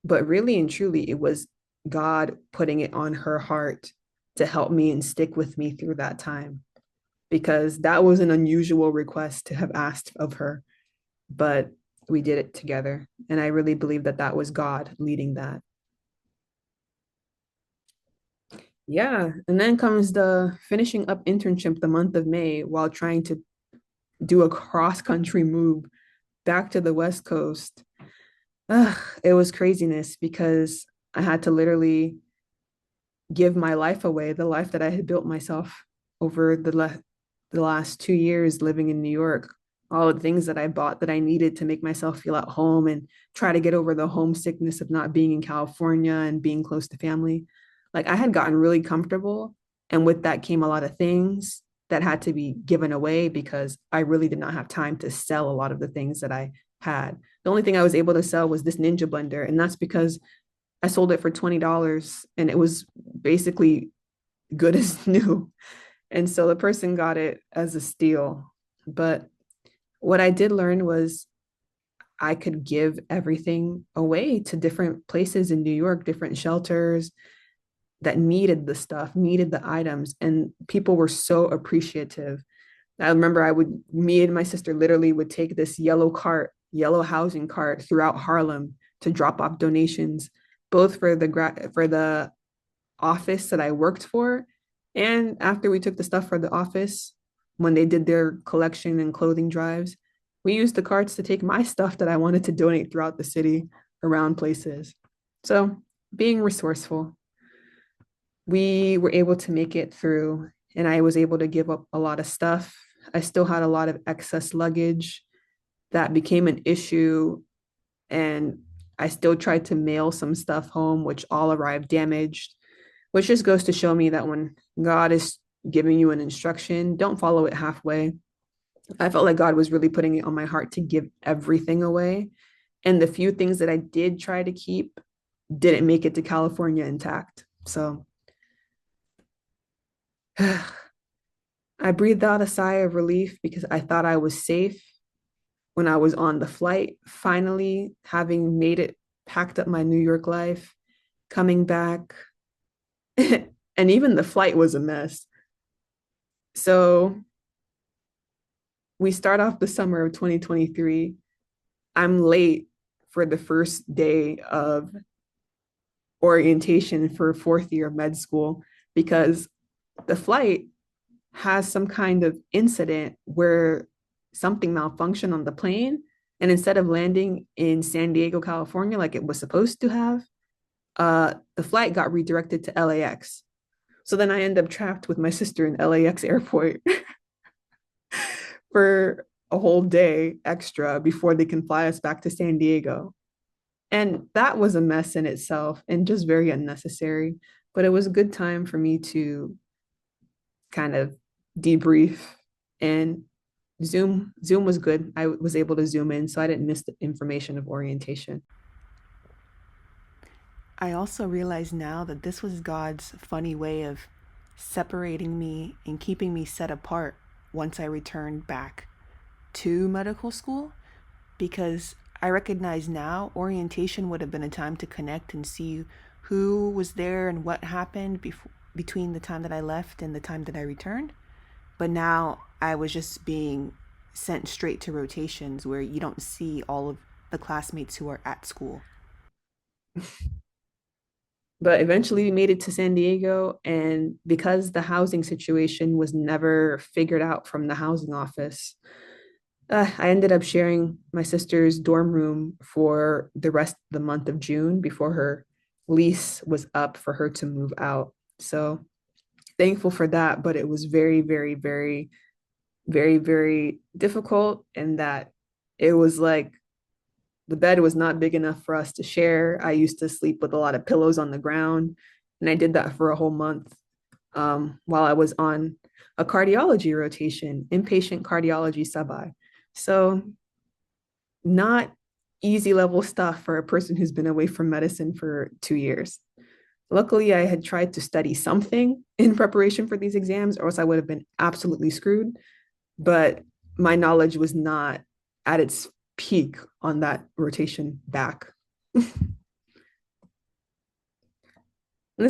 but really and truly, it was God putting it on her heart to help me and stick with me through that time, because that was an unusual request to have asked of her, but we did it together. And I really believe that that was God leading that. Yeah. And then comes the finishing up internship the month of May while trying to do a cross country move back to the West Coast. Ugh, it was craziness because I had to literally give my life away, the life that I had built myself over the last 2 years living in New York, all the things that I bought that I needed to make myself feel at home and try to get over the homesickness of not being in California and being close to family. Like I had gotten really comfortable. And with that came a lot of things that had to be given away because I really did not have time to sell a lot of the things that I had. The only thing I was able to sell was this Ninja blender. And that's because I sold it for $20 and it was basically good as new. And so the person got it as a steal. But what I did learn was I could give everything away to different places in New York, different shelters, that needed the stuff, needed the items, and people were so appreciative. I remember me and my sister literally would take this yellow housing cart throughout Harlem to drop off donations, both for the office that I worked for, and after we took the stuff for the office, when they did their collection and clothing drives, we used the carts to take my stuff that I wanted to donate throughout the city around places. So being resourceful, we were able to make it through, and I was able to give up a lot of stuff. I still had a lot of excess luggage that became an issue, and I still tried to mail some stuff home, which all arrived damaged, which just goes to show me that when God is giving you an instruction, don't follow it halfway. I felt like God was really putting it on my heart to give everything away. And the few things that I did try to keep didn't make it to California intact. So I breathed out a sigh of relief because I thought I was safe when I was on the flight, finally having made it, packed up my New York life, coming back. And even the flight was a mess. So we start off the summer of 2023. I'm late for the first day of orientation for fourth year of med school because the flight has some kind of incident where something malfunctioned on the plane. And instead of landing in San Diego, California, like it was supposed to have, the flight got redirected to LAX. So then I end up trapped with my sister in LAX airport for a whole day extra before they can fly us back to San Diego. And that was a mess in itself and just very unnecessary. But it was a good time for me to kind of debrief, and Zoom was good. I was able to zoom in, so I didn't miss the information of orientation. I also realize now that this was God's funny way of separating me and keeping me set apart once I returned back to medical school, because I recognize now orientation would have been a time to connect and see who was there and what happened between the time that I left and the time that I returned. But now I was just being sent straight to rotations where you don't see all of the classmates who are at school. But eventually we made it to San Diego, and because the housing situation was never figured out from the housing office, I ended up sharing my sister's dorm room for the rest of the month of June before her lease was up for her to move out. So thankful for that, but it was very, very, very, very, very difficult in that it was like the bed was not big enough for us to share. I used to sleep with a lot of pillows on the ground, and I did that for a whole month while I was on a cardiology rotation, inpatient cardiology sub-I. So not easy level stuff for a person who's been away from medicine for 2 years. Luckily, I had tried to study something in preparation for these exams, or else I would have been absolutely screwed. But my knowledge was not at its peak on that rotation back. This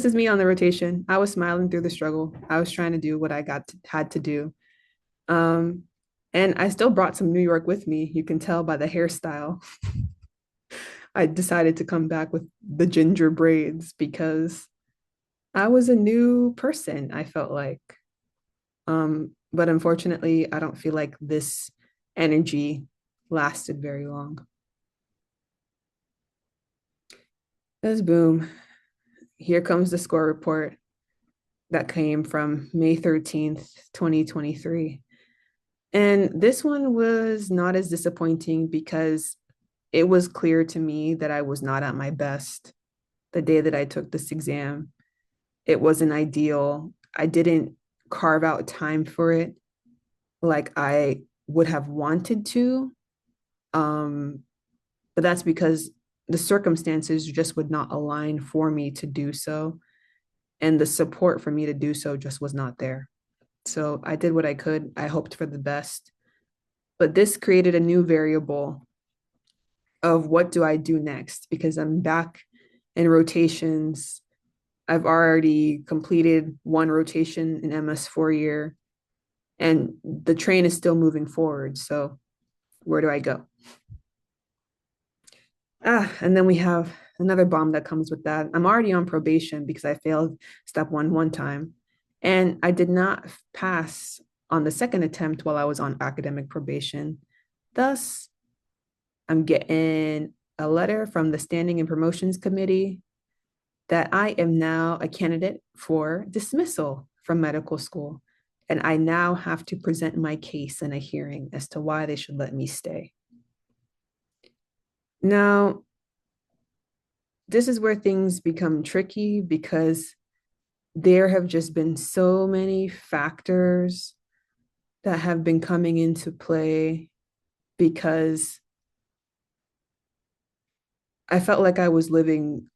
is me on the rotation. I was smiling through the struggle. I was trying to do what had to do. Um, and I still brought some New York with me. You can tell by the hairstyle. I decided to come back with the ginger braids because I was a new person, I felt like. But unfortunately, I don't feel like this energy lasted very long. As boom, here comes the score report that came from May 13th, 2023. And this one was not as disappointing because it was clear to me that I was not at my best the day that I took this exam. It wasn't ideal. I didn't carve out time for it like I would have wanted to. But that's because the circumstances just would not align for me to do so. And the support for me to do so just was not there. So I did what I could. I hoped for the best. But this created a new variable of what do I do next? Because I'm back in rotations I've already completed one rotation in MS 4 year, and the train is still moving forward. So where do I go? And then we have another bomb that comes with that. I'm already on probation because I failed step one time. And I did not pass on the second attempt while I was on academic probation. Thus, I'm getting a letter from the Standing and Promotions Committee that I am now a candidate for dismissal from medical school. And I now have to present my case in a hearing as to why they should let me stay. Now, this is where things become tricky because there have just been so many factors that have been coming into play because I felt like I was living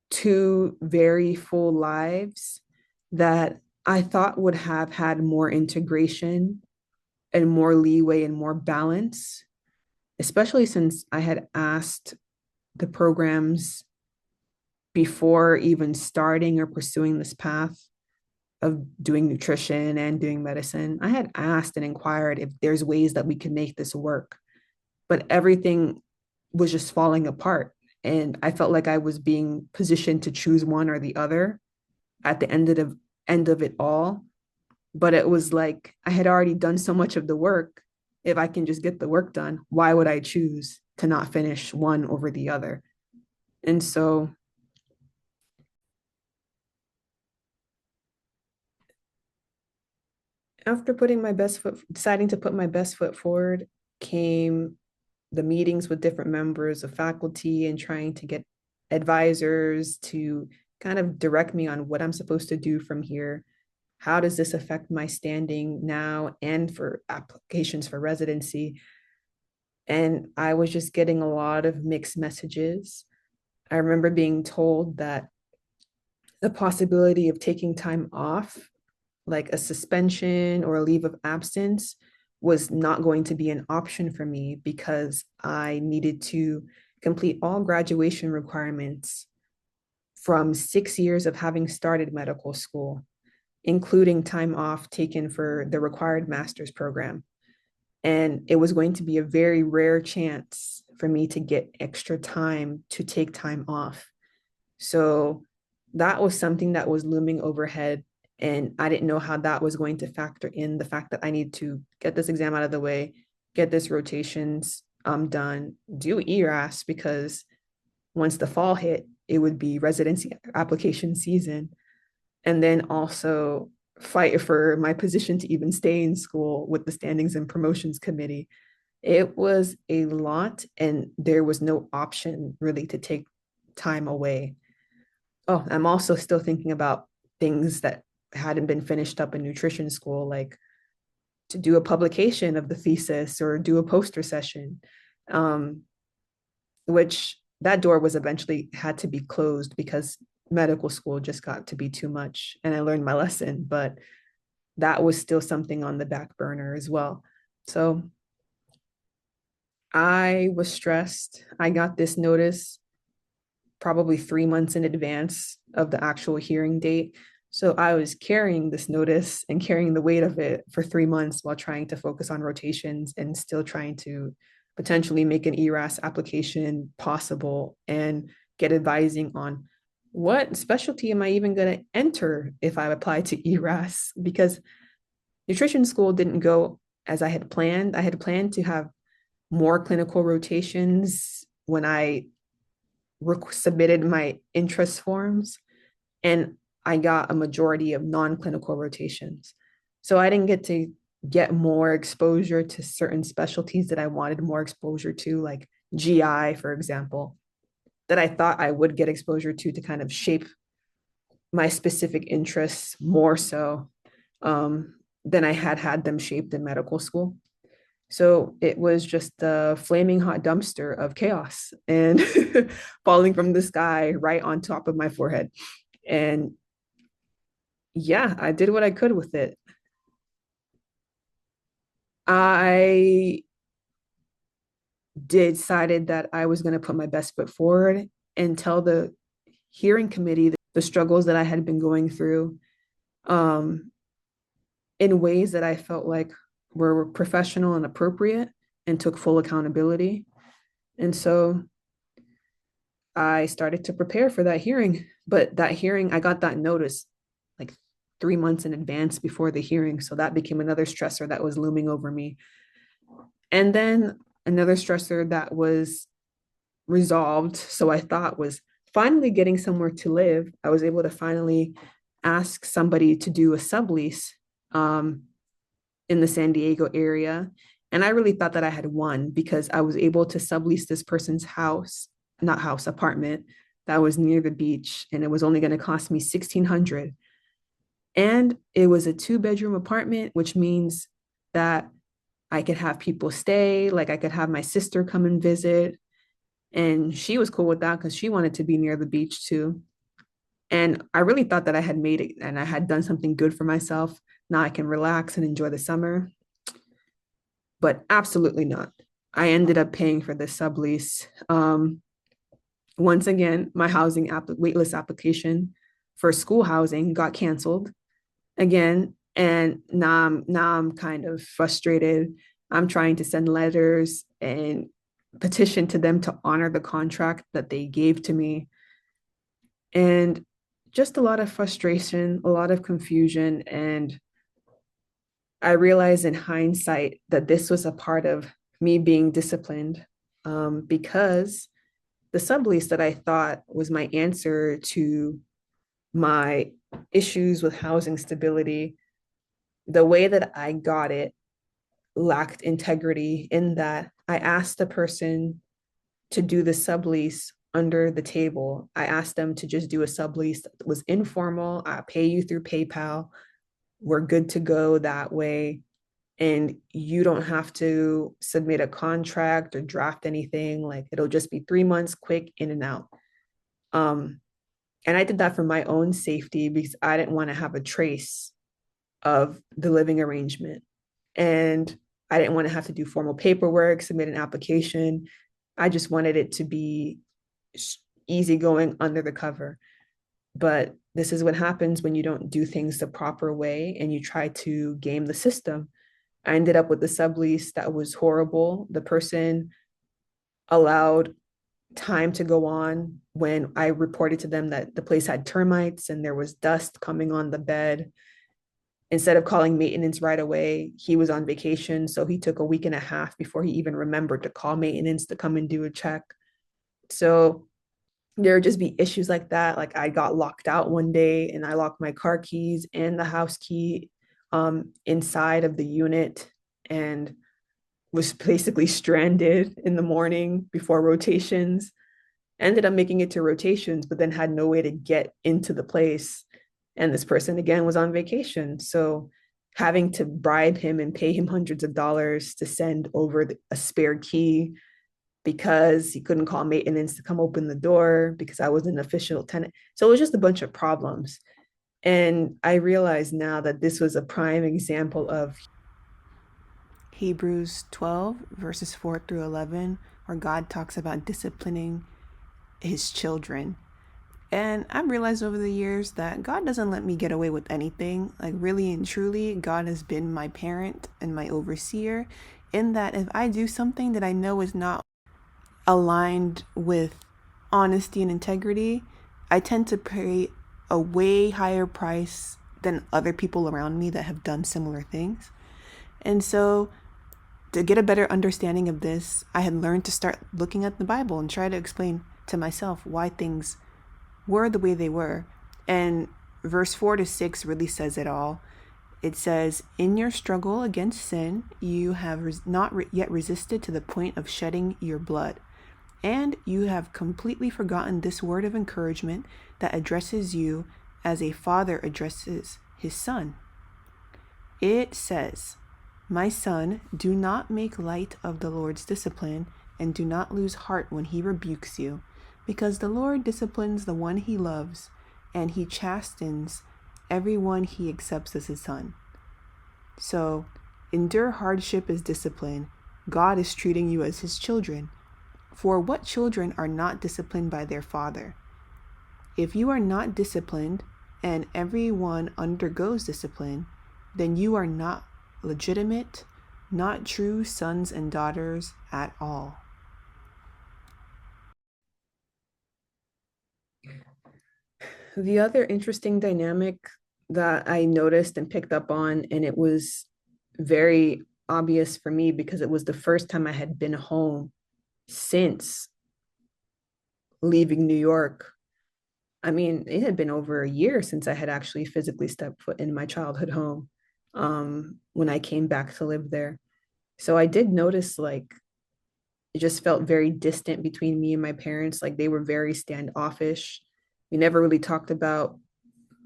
two very full lives that I thought would have had more integration and more leeway and more balance, especially since I had asked the programs before even starting or pursuing this path of doing nutrition and doing medicine. I had asked and inquired if there's ways that we could make this work, but everything was just falling apart. And I felt like I was being positioned to choose one or the other at the end of it all. But it was like I had already done so much of the work. If I can just get the work done, why would I choose to not finish one over the other? And so after deciding to put my best foot forward, came the meetings with different members of faculty and trying to get advisors to kind of direct me on what I'm supposed to do from here. How does this affect my standing now and for applications for residency? And I was just getting a lot of mixed messages. I remember being told that the possibility of taking time off, like a suspension or a leave of absence, was not going to be an option for me because I needed to complete all graduation requirements from 6 years of having started medical school, including time off taken for the required master's program. And it was going to be a very rare chance for me to get extra time to take time off. So that was something that was looming overhead. And I didn't know how that was going to factor in the fact that I need to get this exam out of the way, get this rotations done, do ERAS, because once the fall hit, it would be residency application season. And then also fight for my position to even stay in school with the Standings and Promotions Committee. It was a lot, and there was no option really to take time away. Oh, I'm also still thinking about things that hadn't been finished up in nutrition school, like to do a publication of the thesis or do a poster session, um, which that door was eventually had to be closed because medical school just got to be too much. And I learned my lesson, but that was still something on the back burner as well. So I was stressed. I got this notice probably 3 months in advance of the actual hearing date. So I was carrying this notice and carrying the weight of it for 3 months while trying to focus on rotations and still trying to potentially make an ERAS application possible and get advising on what specialty am I even going to enter if I apply to ERAS, because nutrition school didn't go as I had planned. I had planned to have more clinical rotations when I submitted my interest forms, and I got a majority of non-clinical rotations. So I didn't get to get more exposure to certain specialties that I wanted more exposure to, like GI, for example, that I thought I would get exposure to kind of shape my specific interests more so than I had them shaped in medical school. So it was just a flaming hot dumpster of chaos and falling from the sky right on top of my forehead. And yeah, I did what I could with it. I decided that I was going to put my best foot forward and tell the hearing committee the struggles that I had been going through, um, in ways that I felt like were professional and appropriate and took full accountability. And so I started to prepare for that hearing. But that hearing, I got that notice like 3 months in advance before the hearing. So that became another stressor that was looming over me. And then another stressor that was resolved, so I thought, was finally getting somewhere to live. I was able to finally ask somebody to do a sublease um, in the San Diego area. And I really thought that I had won because I was able to sublease this person's house, not house, apartment that was near the beach. And it was only going to cost me $1,600. And it was a 2-bedroom apartment, which means that I could have people stay, like I could have my sister come and visit. And she was cool with that because she wanted to be near the beach too. And I really thought that I had made it and I had done something good for myself. Now I can relax and enjoy the summer, but absolutely not. I ended up paying for the sublease. Once again, my housing waitlist application for school housing got canceled again. And now I'm kind of frustrated. I'm trying to send letters and petition to them to honor the contract that they gave to me. And just a lot of frustration, a lot of confusion. And I realized in hindsight that this was a part of me being disciplined, because the sublease that I thought was my answer to my issues with housing stability, the way that I got it lacked integrity in that I asked the person to do the sublease under the table. I asked them to just do a sublease that was informal. I pay you through PayPal. We're good to go that way. And you don't have to submit a contract or draft anything. Like it'll just be 3 months, quick, in and out. Um, and I did that for my own safety because I didn't want to have a trace of the living arrangement. And I didn't want to have to do formal paperwork, submit an application. I just wanted it to be easy going under the cover. But this is what happens when you don't do things the proper way and you try to game the system. I ended up with a sublease that was horrible. The person allowed time to go on when I reported to them that the place had termites and there was dust coming on the bed. Instead of calling maintenance right away, he was on vacation. So he took a week and a half before he even remembered to call maintenance to come and do a check. So there would just be issues like that. Like I got locked out one day and I locked my car keys and the house key inside of the unit and was basically stranded in the morning before rotations. Ended up making it to rotations, but then had no way to get into the place. And this person again was on vacation. So having to bribe him and pay him hundreds of dollars to send over a spare key because he couldn't call maintenance to come open the door because I was an official tenant. So it was just a bunch of problems. And I realize now that this was a prime example of Hebrews 12, verses 4 through 11, where God talks about disciplining his children. And I've realized over the years that God doesn't let me get away with anything. Like, really and truly, God has been my parent and my overseer, in that if I do something that I know is not aligned with honesty and integrity, I tend to pay a way higher price than other people around me that have done similar things. And so to get a better understanding of this, I had learned to start looking at the Bible and try to explain to myself why things were the way they were. And verse 4 to 6 really says it all. It says, "In your struggle against sin, you have not yet resisted to the point of shedding your blood. And you have completely forgotten this word of encouragement that addresses you as a father addresses his son. It says, 'My son, do not make light of the Lord's discipline, and do not lose heart when he rebukes you, because the Lord disciplines the one he loves, and he chastens everyone he accepts as his son.'" So, endure hardship as discipline. God is treating you as his children. For what children are not disciplined by their father? If you are not disciplined and everyone undergoes discipline, then you are not legitimate, not true sons and daughters at all. The other interesting dynamic that I noticed and picked up on, and it was very obvious for me because it was the first time I had been home since leaving New York. I mean, it had been over a year since I had actually physically stepped foot in my childhood home, when I came back to live there. So I did notice like it just felt very distant between me and my parents. Like they were very standoffish. We never really talked about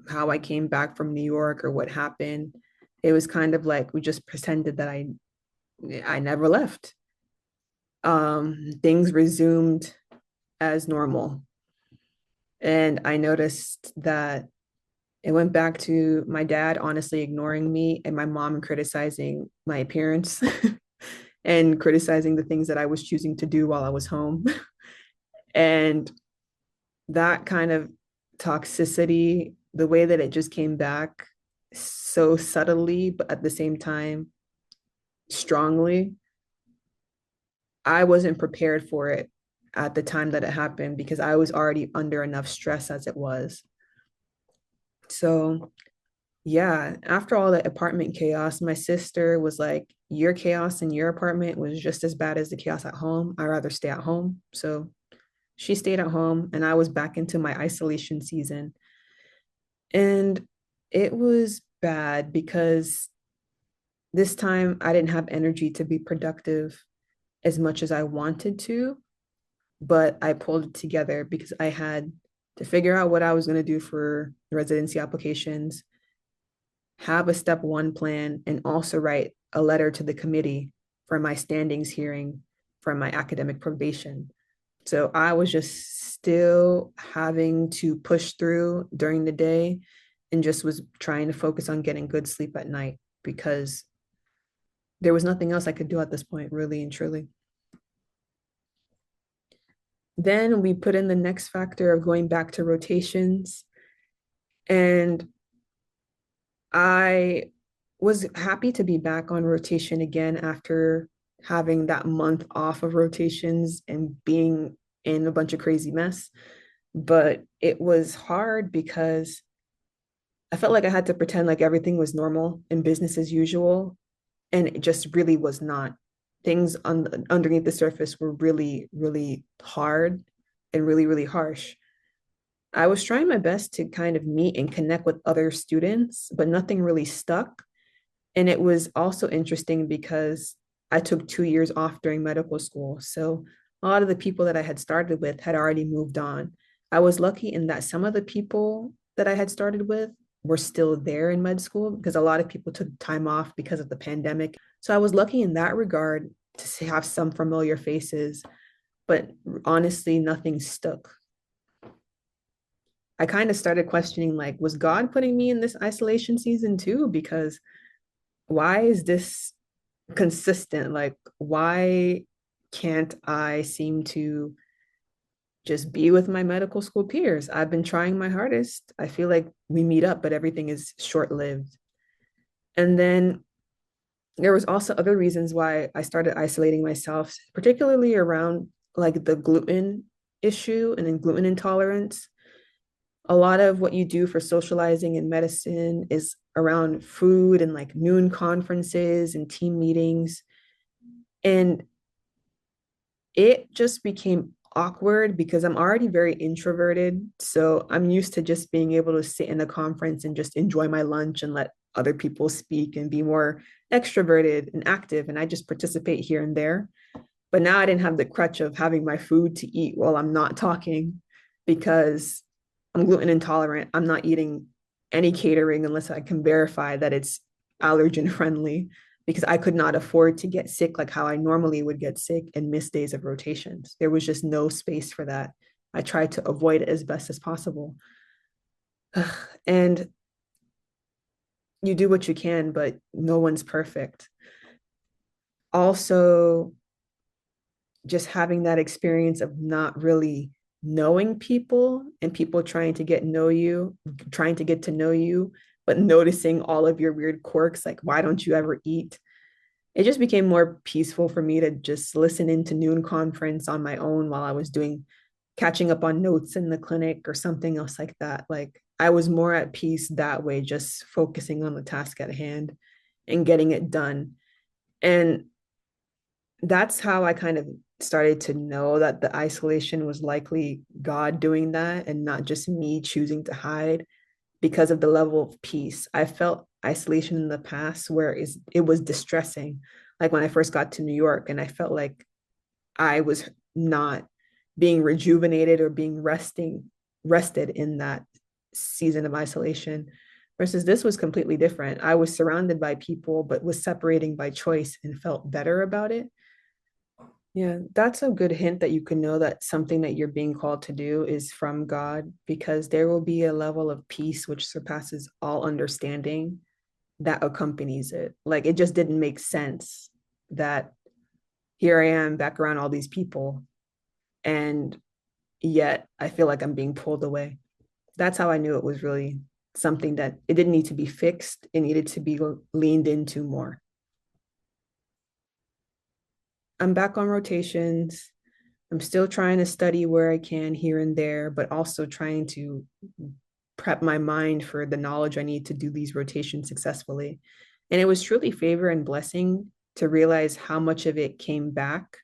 how I came back from New York or what happened. It was kind of like we just pretended that I never left. Things resumed as normal. And I noticed that it went back to my dad honestly ignoring me and my mom criticizing my appearance and criticizing the things that I was choosing to do while I was home. And that kind of toxicity, the way that it just came back so subtly, but at the same time, strongly, I wasn't prepared for it at the time that it happened because I was already under enough stress as it was. So, yeah, after all the apartment chaos, my sister was like, your chaos in your apartment was just as bad as the chaos at home. I'd rather stay at home. So she stayed at home and I was back into my isolation season. And it was bad because this time I didn't have energy to be productive as much as I wanted to, but I pulled it together because I had to figure out what I was going to do for residency applications, have a step one plan, and also write a letter to the committee for my standings hearing for my academic probation. So I was just still having to push through during the day and just was trying to focus on getting good sleep at night because there was nothing else I could do at this point, really and truly. Then we put in the next factor of going back to rotations. And I was happy to be back on rotation again after having that month off of rotations and being in a bunch of crazy mess. But it was hard because I felt like I had to pretend like everything was normal and business as usual. And it just really was not. Things underneath the surface were really, really hard and really, really harsh. I was trying my best to kind of meet and connect with other students, but nothing really stuck. And it was also interesting because I took 2 years off during medical school. So a lot of the people that I had started with had already moved on. I was lucky in that some of the people that I had started with were still there in med school because a lot of people took time off because of the pandemic. So I was lucky in that regard to have some familiar faces, but honestly, nothing stuck. I kind of started questioning like, was God putting me in this isolation season too? Because why is this consistent? Like, why can't I seem to just be with my medical school peers? I've been trying my hardest. I feel like we meet up, but everything is short-lived. And then there was also other reasons why I started isolating myself, particularly around like the gluten issue and then gluten intolerance. A lot of what you do for socializing in medicine is around food and like noon conferences and team meetings. And it just became awkward because I'm already very introverted. So I'm used to just being able to sit in a conference and just enjoy my lunch and let other people speak and be more extroverted and active. And I just participate here and there. But now I didn't have the crutch of having my food to eat while I'm not talking because I'm gluten intolerant. I'm not eating any catering unless I can verify that it's allergen friendly because I could not afford to get sick like how I normally would get sick and miss days of rotations. There was just no space for that. I tried to avoid it as best as possible. And you do what you can, but no one's perfect. Also, just having that experience of not really knowing people and people trying to get to know you, but noticing all of your weird quirks, like why don't you ever eat? It just became more peaceful for me to just listen into noon conference on my own while I was doing catching up on notes in the clinic or something else like that. Like I was more at peace that way, just focusing on the task at hand and getting it done. And that's how I kind of started to know that the isolation was likely God doing that and not just me choosing to hide because of the level of peace. I felt isolation in the past where it was distressing. Like when I first got to New York and I felt like I was not being rejuvenated or being rested in that season of isolation. Versus this was completely different. I was surrounded by people, but was separating by choice and felt better about it. Yeah, that's a good hint that you can know that something that you're being called to do is from God, because there will be a level of peace which surpasses all understanding that accompanies it. Like it just didn't make sense that here I am back around all these people, and yet I feel like I'm being pulled away. That's how I knew it was really something that it didn't need to be fixed, it needed to be leaned into more. I'm back on rotations. I'm still trying to study where I can here and there, but also trying to prep my mind for the knowledge I need to do these rotations successfully. And it was truly favor and blessing to realize how much of it came back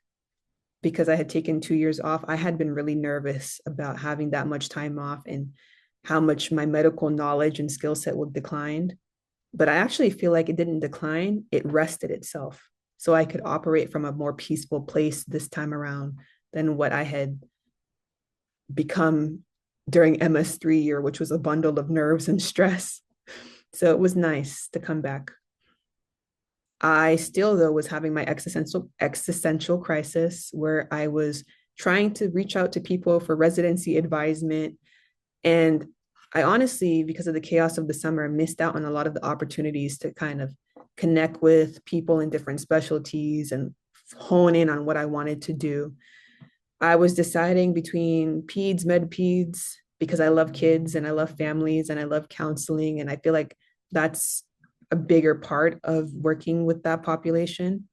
because I had taken 2 years off. I had been really nervous about having that much time off and how much my medical knowledge and skill set would decline. But I actually feel like it didn't decline, it rested itself. So I could operate from a more peaceful place this time around than what I had become during MS3 year, which was a bundle of nerves and stress. So it was nice to come back. I still, though, was having my existential crisis where I was trying to reach out to people for residency advisement. And I honestly, because of the chaos of the summer, missed out on a lot of the opportunities to kind of connect with people in different specialties and hone in on what I wanted to do. I was deciding between med peds, because I love kids and I love families and I love counseling. And I feel like that's a bigger part of working with that population.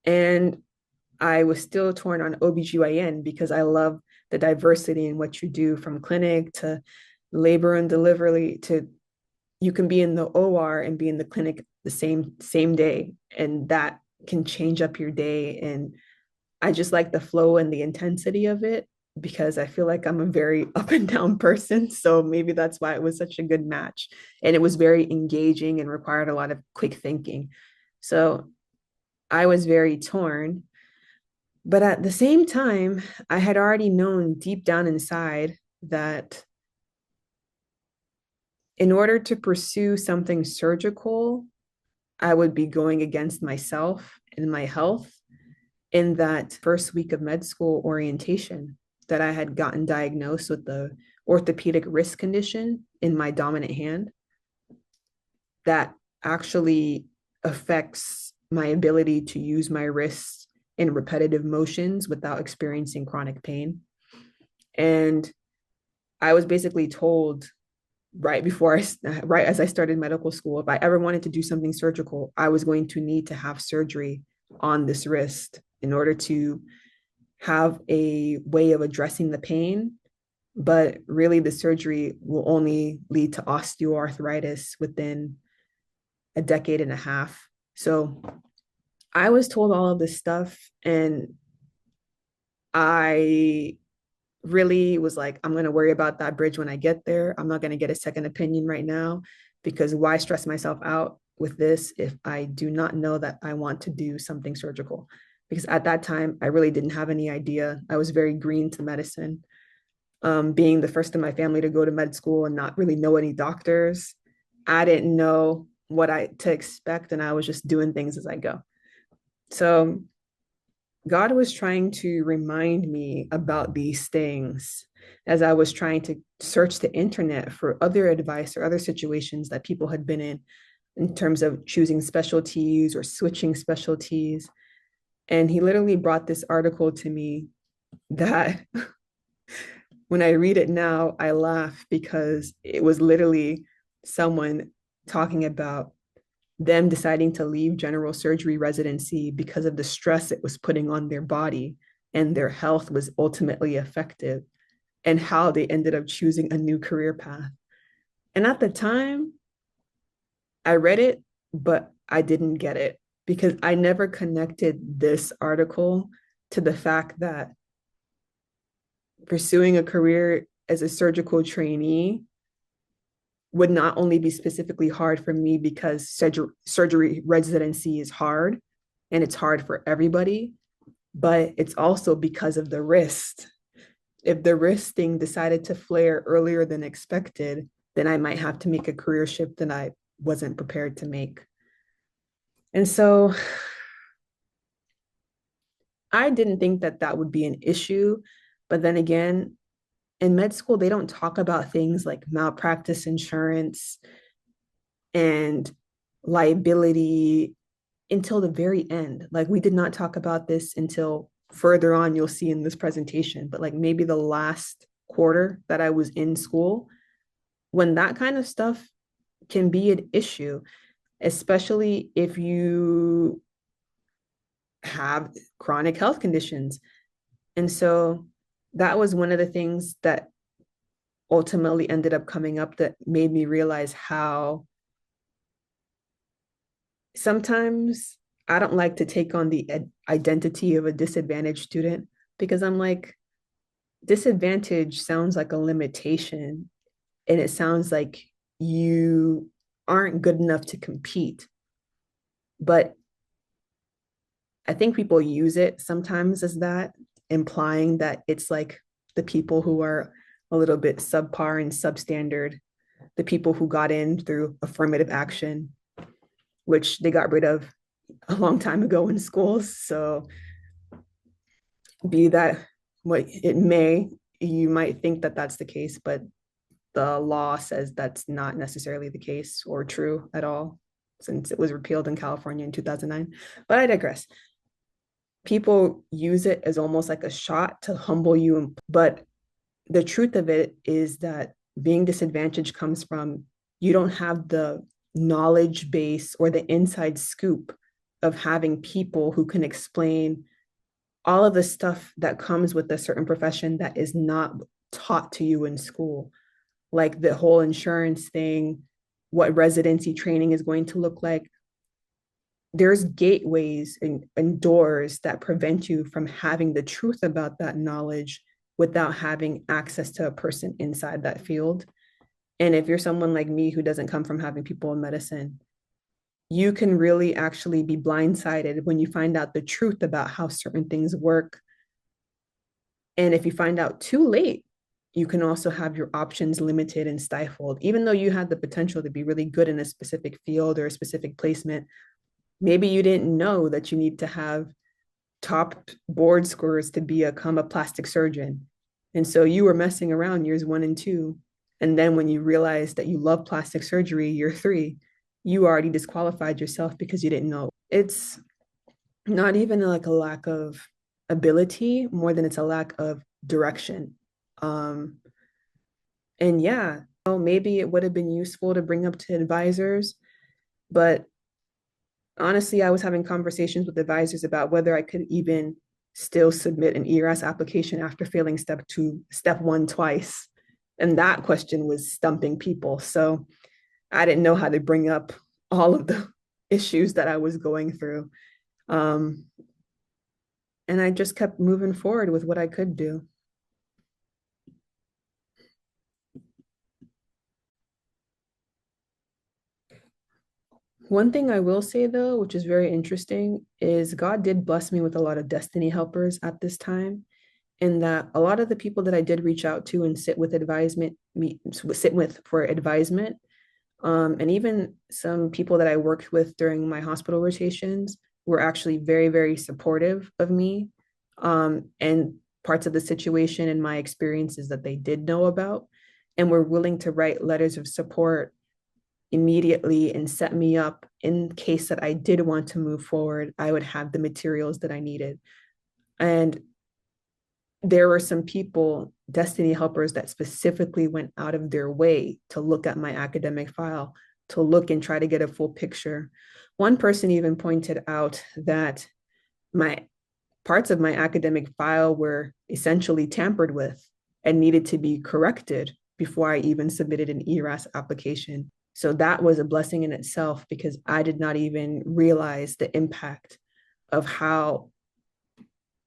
And I was still torn on OBGYN because I love the diversity in what you do, from clinic to labor and delivery to you can be in the OR and be in the clinic the same day, and that can change up your day. And I just like the flow and the intensity of it because I feel like I'm a very up and down person. So maybe that's why it was such a good match. And it was very engaging and required a lot of quick thinking. So I was very torn. But at the same time, I had already known deep down inside that in order to pursue something surgical, I would be going against myself and my health in that first week of med school orientation that I had gotten diagnosed with the orthopedic wrist condition in my dominant hand that actually affects my ability to use my wrists in repetitive motions without experiencing chronic pain. And I was basically told right as I started medical school, if I ever wanted to do something surgical, I was going to need to have surgery on this wrist in order to have a way of addressing the pain. But really, the surgery will only lead to osteoarthritis within a decade and a half. So I was told all of this stuff, and I really was like, I'm going to worry about that bridge when I get there. I'm not going to get a second opinion right now because why stress myself out with this if I do not know that I want to do something surgical? Because at that time, I really didn't have any idea. I was very green to medicine. Being the first in my family to go to med school and not really know any doctors, I didn't know what to expect, and I was just doing things as I go. So God was trying to remind me about these things as I was trying to search the internet for other advice or other situations that people had been in terms of choosing specialties or switching specialties. And he literally brought this article to me that when I read it now, I laugh because it was literally someone talking about them deciding to leave general surgery residency because of the stress it was putting on their body and their health was ultimately affected, and how they ended up choosing a new career path. And at the time, I read it, but I didn't get it because I never connected this article to the fact that pursuing a career as a surgical trainee would not only be specifically hard for me because surgery residency is hard and it's hard for everybody, but it's also because of the wrist. If the wrist thing decided to flare earlier than expected, then I might have to make a career shift that I wasn't prepared to make. And so I didn't think that that would be an issue. But then again, in med school, they don't talk about things like malpractice insurance and liability until the very end. Like, we did not talk about this until further on, you'll see in this presentation, but like maybe the last quarter that I was in school, when that kind of stuff can be an issue, especially if you have chronic health conditions. And so that was one of the things that ultimately ended up coming up that made me realize how sometimes I don't like to take on the identity of a disadvantaged student, because I'm like, disadvantage sounds like a limitation and it sounds like you aren't good enough to compete. But I think people use it sometimes as that, implying that it's like the people who are a little bit subpar and substandard, the people who got in through affirmative action, which they got rid of a long time ago in schools. So be that what it may, you might think that that's the case, but the law says that's not necessarily the case or true at all, since it was repealed in California in 2009. But I digress. People use it as almost like a shot to humble you. But the truth of it is that being disadvantaged comes from you don't have the knowledge base or the inside scoop of having people who can explain all of the stuff that comes with a certain profession that is not taught to you in school, like the whole insurance thing, what residency training is going to look like. There's gateways and doors that prevent you from having the truth about that knowledge without having access to a person inside that field. And if you're someone like me who doesn't come from having people in medicine, you can really actually be blindsided when you find out the truth about how certain things work. And if you find out too late, you can also have your options limited and stifled. Even though you had the potential to be really good in a specific field or a specific placement, maybe you didn't know that you need to have top board scores to become a plastic surgeon. And so you were messing around years 1 and 2. And then when you realized that you love plastic surgery year 3, you already disqualified yourself because you didn't know. It's not even like a lack of ability more than it's a lack of direction. Um, and yeah, maybe it would have been useful to bring up to advisors, but honestly, I was having conversations with advisors about whether I could even still submit an ERAS application after failing step 1 twice. And that question was stumping people. So I didn't know how to bring up all of the issues that I was going through. And I just kept moving forward with what I could do. One thing I will say though, which is very interesting, is God did bless me with a lot of destiny helpers at this time. In that a lot of the people that I did reach out to and sit with for advisement, and even some people that I worked with during my hospital rotations were actually very, very supportive of me, and parts of the situation and my experiences that they did know about, and were willing to write letters of support immediately and set me up in case that I did want to move forward. I would have the materials that I needed. And there were some people, destiny helpers, that specifically went out of their way to look at my academic file, to look and try to get a full picture. One person even pointed out that my parts of my academic file were essentially tampered with and needed to be corrected before I even submitted an ERAS application. So that was a blessing in itself, because I did not even realize the impact of how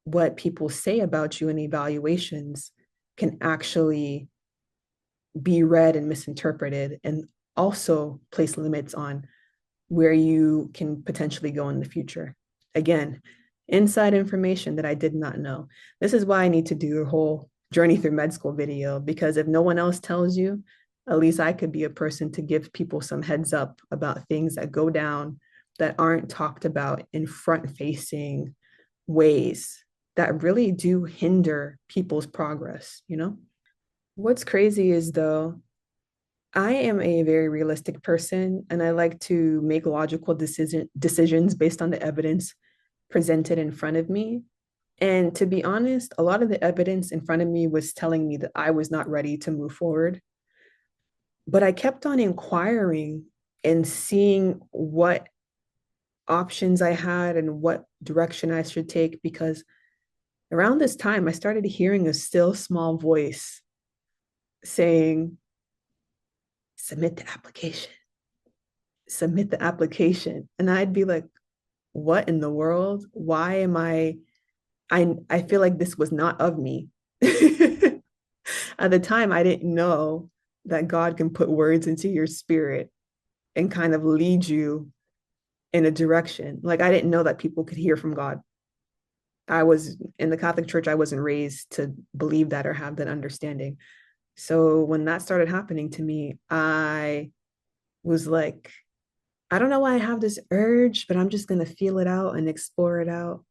what people say about you in evaluations can actually be read and misinterpreted, and also place limits on where you can potentially go in the future. Again, inside information that I did not know. This is why I need to do a whole journey through med school video, because if no one else tells you, at least I could be a person to give people some heads up about things that go down that aren't talked about in front facing ways that really do hinder people's progress, you know? What's crazy is, though, I am a very realistic person, and I like to make logical decisions based on the evidence presented in front of me. And to be honest, a lot of the evidence in front of me was telling me that I was not ready to move forward. But I kept on inquiring and seeing what options I had and what direction I should take, because around this time, I started hearing a still small voice saying, submit the application, submit the application. And I'd be like, what in the world? Why am I feel like this was not of me. At the time, I didn't know that God can put words into your spirit and kind of lead you in a direction. Like, I didn't know that people could hear from God. I was in the Catholic Church, I wasn't raised to believe that or have that understanding. So when that started happening to me, I was like, I don't know why I have this urge, but I'm just going to feel it out and explore it out.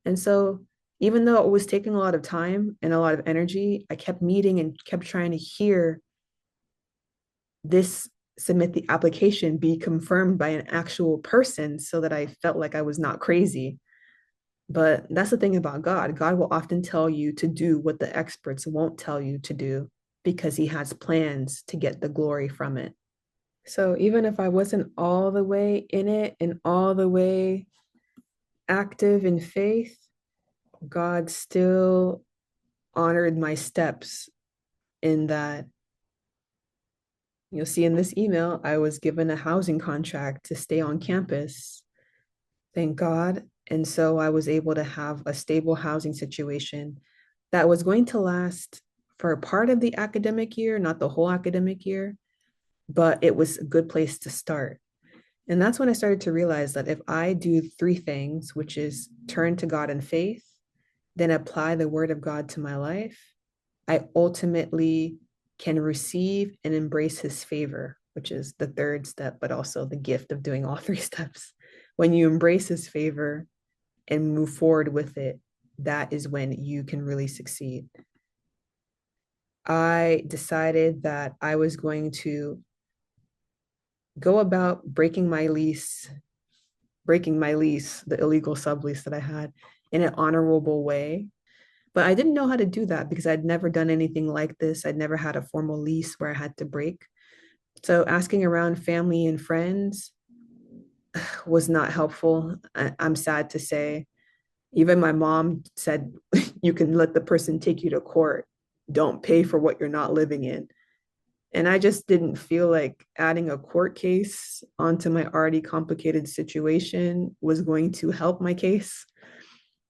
And so, even though it was taking a lot of time and a lot of energy, I kept meeting and kept trying to hear this submit the application be confirmed by an actual person, so that I felt like I was not crazy. But that's the thing about God. God will often tell you to do what the experts won't tell you to do, because he has plans to get the glory from it. So even if I wasn't all the way in it and all the way active in faith, God still honored my steps, in that you'll see in this email, I was given a housing contract to stay on campus. Thank God. And so I was able to have a stable housing situation that was going to last for a part of the academic year, not the whole academic year, but it was a good place to start. And that's when I started to realize that if I do three things, which is turn to God in faith, then apply the word of God to my life, I ultimately can receive and embrace his favor, which is the third step, but also the gift of doing all three steps. When you embrace his favor and move forward with it, that is when you can really succeed. I decided that I was going to go about breaking my lease, the illegal sublease that I had, in an honorable way. But I didn't know how to do that, because I'd never done anything like this. I'd never had a formal lease where I had to break. So asking around family and friends was not helpful. I'm sad to say. Even my mom said, you can let the person take you to court. Don't pay for what you're not living in. And I just didn't feel like adding a court case onto my already complicated situation was going to help my case.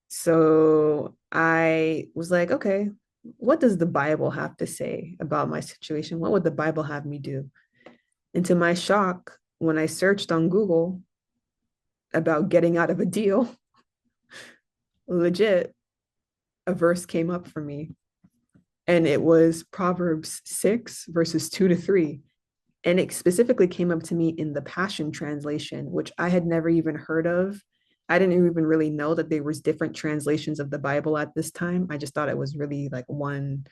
So I was like, okay, what does the Bible have to say about my situation? What would the Bible have me do? And to my shock, when I searched on Google about getting out of a deal, legit, a verse came up for me. And it was Proverbs 6, verses 2 to 3. And it specifically came up to me in the Passion Translation, which I had never even heard of. I didn't even really know that there was different translations of the Bible at this time. I just thought it was really like one.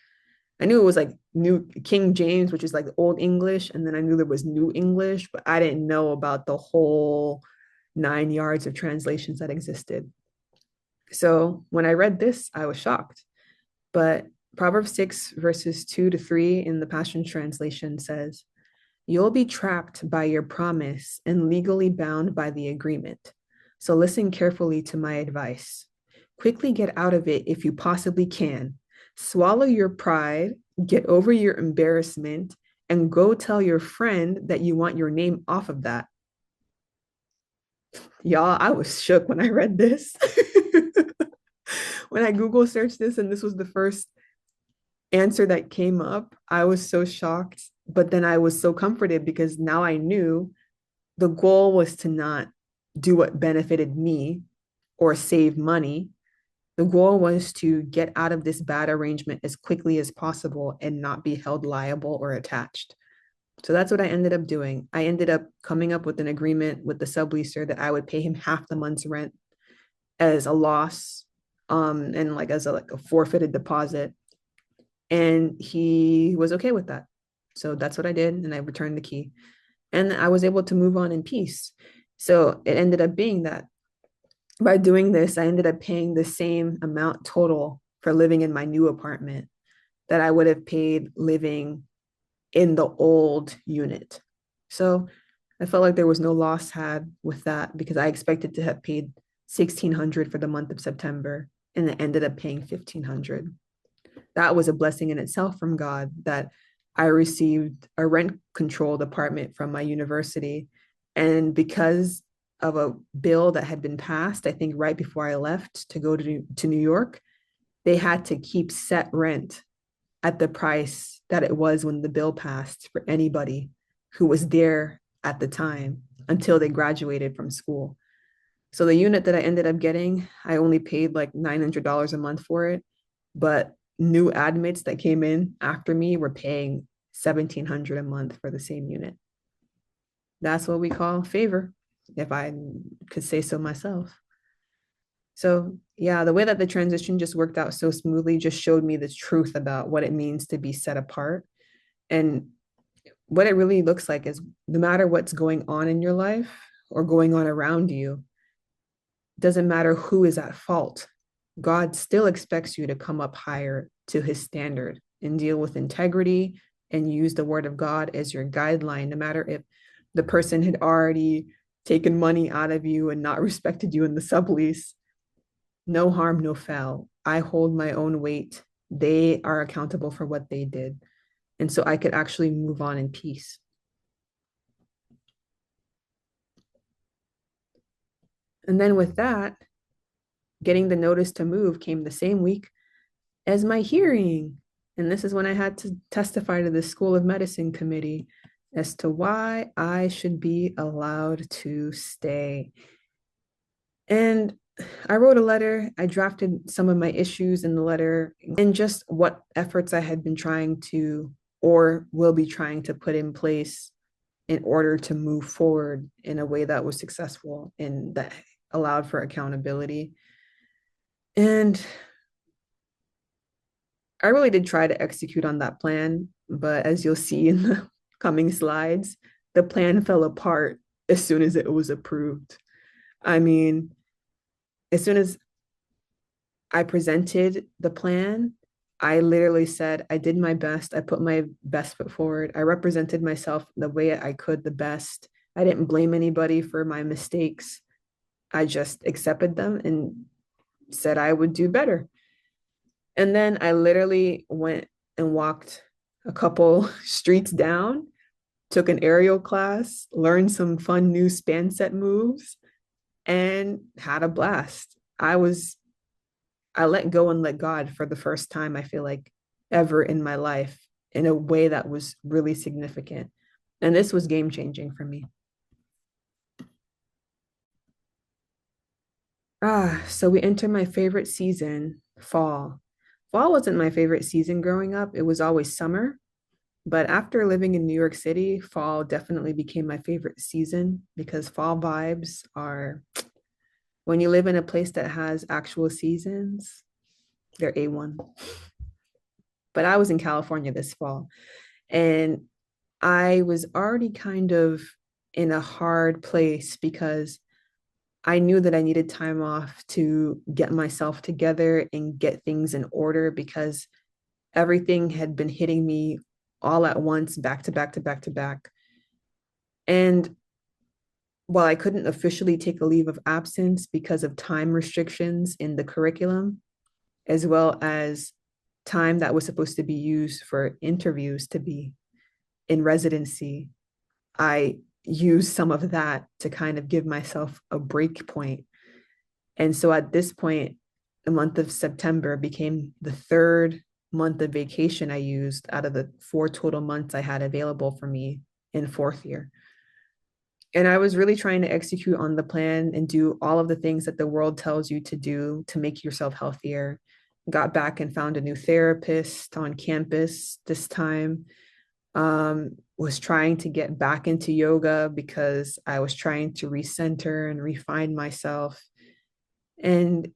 I knew it was like New King James, which is like Old English, and then I knew there was New English, but I didn't know about the whole 9 yards of translations that existed. So when I read this, I was shocked. But Proverbs 6, verses 2 to 3 in the Passion Translation says, "You'll be trapped by your promise and legally bound by the agreement. So listen carefully to my advice. Quickly get out of it if you possibly can. Swallow your pride, get over your embarrassment, and go tell your friend that you want your name off of that." Y'all, I was shook when I read this. When I Google searched this and this was the first answer that came up, I was so shocked. But then I was so comforted because now I knew the goal was to not do what benefited me or save money. The goal was to get out of this bad arrangement as quickly as possible and not be held liable or attached. So that's what I ended up doing. I ended up coming up with an agreement with the subleaser that I would pay him half the month's rent as a loss, and like as a forfeited deposit. And he was okay with that. So that's what I did. And I returned the key. And I was able to move on in peace. So it ended up being that by doing this, I ended up paying the same amount total for living in my new apartment that I would have paid living in the old unit. So I felt like there was no loss had with that because I expected to have paid 1,600 for the month of September and it ended up paying 1,500. That was a blessing in itself from God that I received a rent controlled apartment from my university. And because of a bill that had been passed, I think right before I left to go to New York, they had to keep set rent at the price that it was when the bill passed for anybody who was there at the time until they graduated from school. So the unit that I ended up getting, I only paid like $900 a month for it, but new admits that came in after me were paying 1,700 a month for the same unit. That's what we call favor, if I could say so myself. So yeah, the way that the transition just worked out so smoothly just showed me the truth about what it means to be set apart. And what it really looks like is no matter what's going on in your life or going on around you, doesn't matter who is at fault. God still expects you to come up higher to his standard and deal with integrity and use the word of God as your guideline, no matter if the person had already taken money out of you and not respected you in the sublease. No harm, no foul. I hold my own weight. They are accountable for what they did. And so I could actually move on in peace. And then with that, getting the notice to move came the same week as my hearing. And this is when I had to testify to the School of Medicine committee as to why I should be allowed to stay. And I wrote a letter. I drafted some of my issues in the letter and just what efforts I had been trying to or will be trying to put in place in order to move forward in a way that was successful and that allowed for accountability. And I really did try to execute on that plan, but as you'll see in the coming slides, the plan fell apart as soon as it was approved. I mean, as soon as I presented the plan, I literally said, I did my best. I put my best foot forward. I represented myself the way I could the best. I didn't blame anybody for my mistakes. I just accepted them and said I would do better. And then I literally went and walked a couple streets down, took an aerial class, learned some fun new span set moves, and had a blast. I let go and let God for the first time, I feel like, ever in my life in a way that was really significant. And this was game changing for me. So we enter my favorite season, fall. Fall wasn't my favorite season growing up. It was always summer. But after living in New York City, fall definitely became my favorite season because fall vibes are when you live in a place that has actual seasons, they're A1. But I was in California this fall and I was already kind of in a hard place because I knew that I needed time off to get myself together and get things in order because everything had been hitting me all at once, back to back to back to back. And while I couldn't officially take a leave of absence because of time restrictions in the curriculum, as well as time that was supposed to be used for interviews to be in residency, I used some of that to kind of give myself a break point. And so at this point, the month of September became the third month of vacation I used out of the 4 total months I had available for me in fourth year. And I was really trying to execute on the plan and do all of the things that the world tells you to do to make yourself healthier. Got back and found a new therapist on campus this time. Was trying to get back into yoga because I was trying to recenter and refine myself, and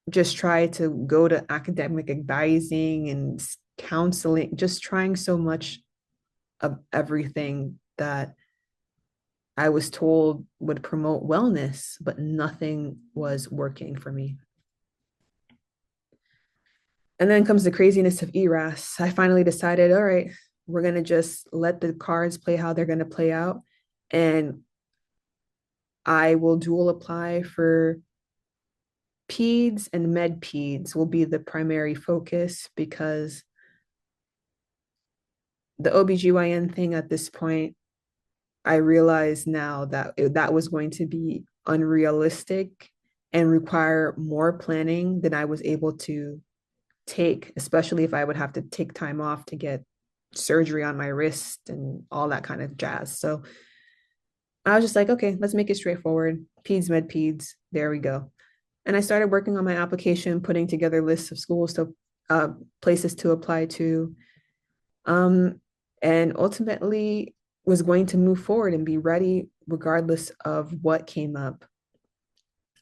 just try to go to academic advising and counseling, just trying so much of everything that I was told would promote wellness, but nothing was working for me. And then comes the craziness of ERAS. I finally decided, all right, we're going to just let the cards play how they're going to play out. And I will dual apply for peds, and med peds will be the primary focus because the OBGYN thing at this point, I realize now that that was going to be unrealistic and require more planning than I was able to take, especially if I would have to take time off to get surgery on my wrist and all that kind of jazz. So I was just like, okay, let's make it straightforward. Peds, med peds, there we go. And I started working on my application, putting together lists of schools to places to apply to, and ultimately was going to move forward and be ready regardless of what came up.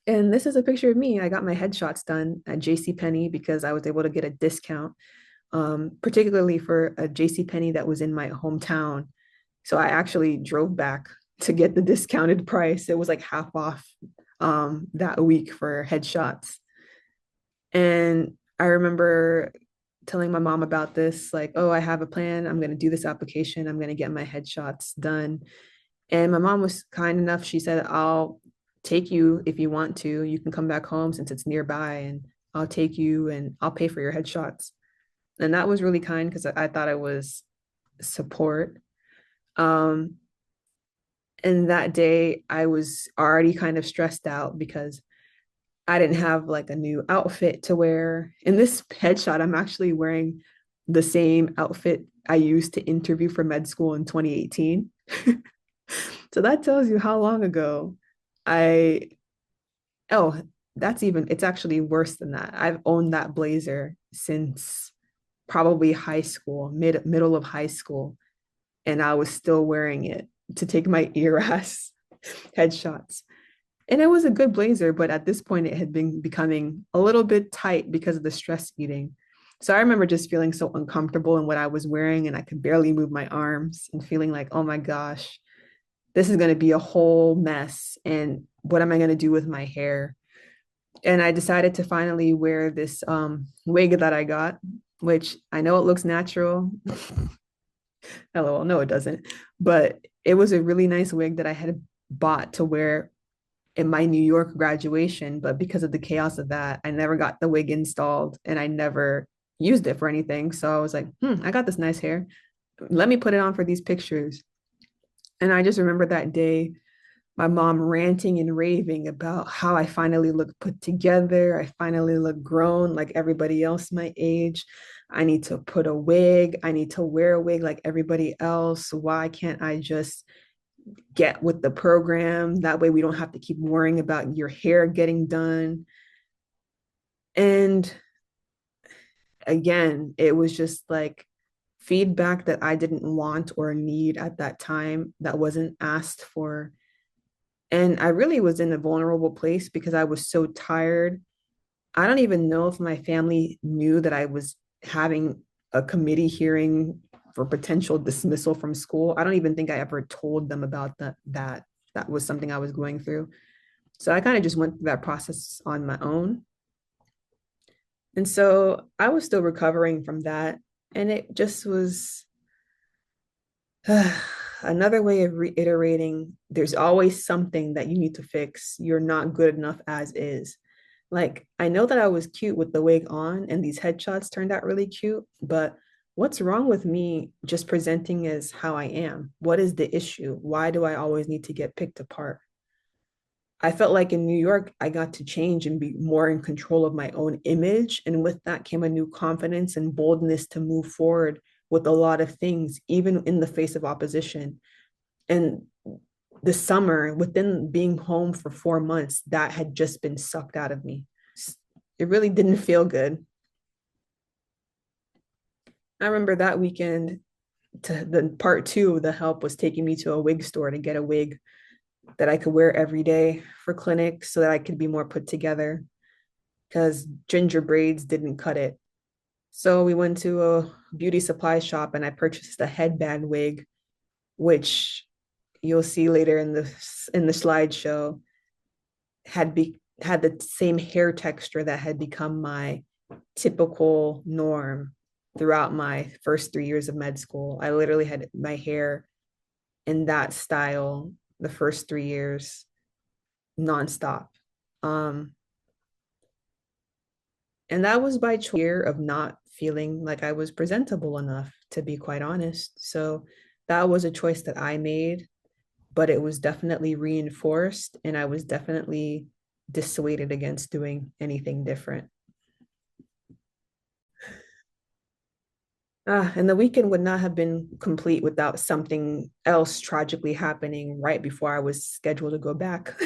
And this is a picture of me. I got my headshots done at JCPenney because I was able to get a discount, particularly for a JCPenney that was in my hometown. So I actually drove back to get the discounted price. It was like half off that week for headshots. And I remember telling my mom about this, like, oh, I have a plan. I'm going to do this application. I'm going to get my headshots done. And my mom was kind enough. She said, I'll take you if you want to. You can come back home since it's nearby, and I'll take you and I'll pay for your headshots. And that was really kind because I thought it was support. Um, and that day I was already kind of stressed out because I didn't have like a new outfit to wear. In this headshot, I'm actually wearing the same outfit I used to interview for med school in 2018. So that tells you how long ago I, oh, that's even, it's actually worse than that. I've owned that blazer since probably high school, middle of high school, and I was still wearing it to take my ERAS headshots. And it was a good blazer, but at this point it had been becoming a little bit tight because of the stress eating. So I remember just feeling so uncomfortable in what I was wearing, and I could barely move my arms and feeling like, oh my gosh, this is going to be a whole mess. And what am I going to do with my hair? And I decided to finally wear this wig that I got, which I know it looks natural. LOL, no, it doesn't. But it was a really nice wig that I had bought to wear in my New York graduation. But because of the chaos of that, I never got the wig installed and I never used it for anything. So I was like, I got this nice hair. Let me put it on for these pictures. And I just remember that day, my mom ranting and raving about how I finally look put together. I finally look grown like everybody else my age. I need to put a wig. I need to wear a wig like everybody else. Why can't I just get with the program? That way we don't have to keep worrying about your hair getting done. And again, it was just like feedback that I didn't want or need at that time, that wasn't asked for. And I really was in a vulnerable place because I was so tired. I don't even know if my family knew that I was having a committee hearing for potential dismissal from school. I don't even think I ever told them about that was something I was going through. So I kind of just went through that process on my own. And so I was still recovering from that. And it just was another way of reiterating there's always something that you need to fix. You're not good enough as is. Like, I know that I was cute with the wig on and these headshots turned out really cute, but what's wrong with me just presenting as how I am? What is the issue? Why do I always need to get picked apart? I felt like in New York, I got to change and be more in control of my own image. And with that came a new confidence and boldness to move forward with a lot of things, even in the face of opposition. And the summer, within being home for 4 months, that had just been sucked out of me. It really didn't feel good. I remember that weekend, to the part two of the help was taking me to a wig store to get a wig that I could wear every day for clinic so that I could be more put together because ginger braids didn't cut it. So we went to a beauty supply shop and I purchased a headband wig, which you'll see later in the slideshow had the same hair texture that had become my typical norm throughout my first 3 years of med school. I literally had my hair in that style the first 3 years nonstop. Um, and that was by choice of not feeling like I was presentable enough, to be quite honest. So that was a choice that I made, but it was definitely reinforced, and I was definitely dissuaded against doing anything different. And the weekend would not have been complete without something else tragically happening right before I was scheduled to go back.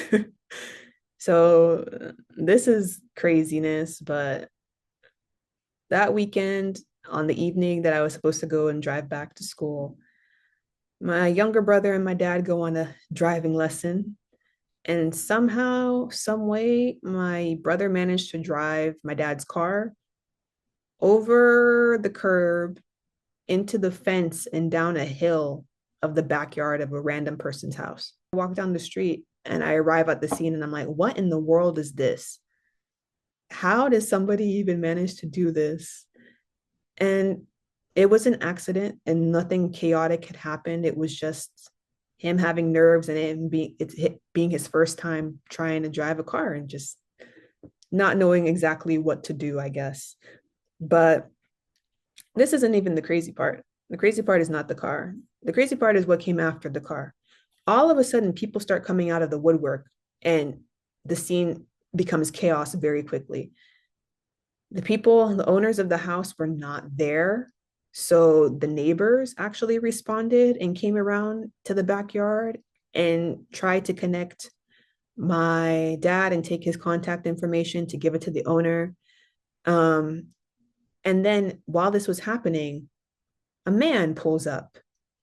So this is craziness, but that weekend, on the evening that I was supposed to go and drive back to school, my younger brother and my dad go on a driving lesson. And somehow, some way, my brother managed to drive my dad's car over the curb into the fence and down a hill of the backyard of a random person's house. I walk down the street and I arrive at the scene and I'm like, what in the world is this? How does somebody even manage to do this? And it was an accident and nothing chaotic had happened. It was just him having nerves and being his first time trying to drive a car and just not knowing exactly what to do, I guess. But this isn't even the crazy part. The crazy part is not the car. The crazy part is what came after the car. All of a sudden, people start coming out of the woodwork and the scene becomes chaos very quickly. The owners of the house were not there. So the neighbors actually responded and came around to the backyard and tried to connect my dad and take his contact information to give it to the owner. Um, and then while this was happening, a man pulls up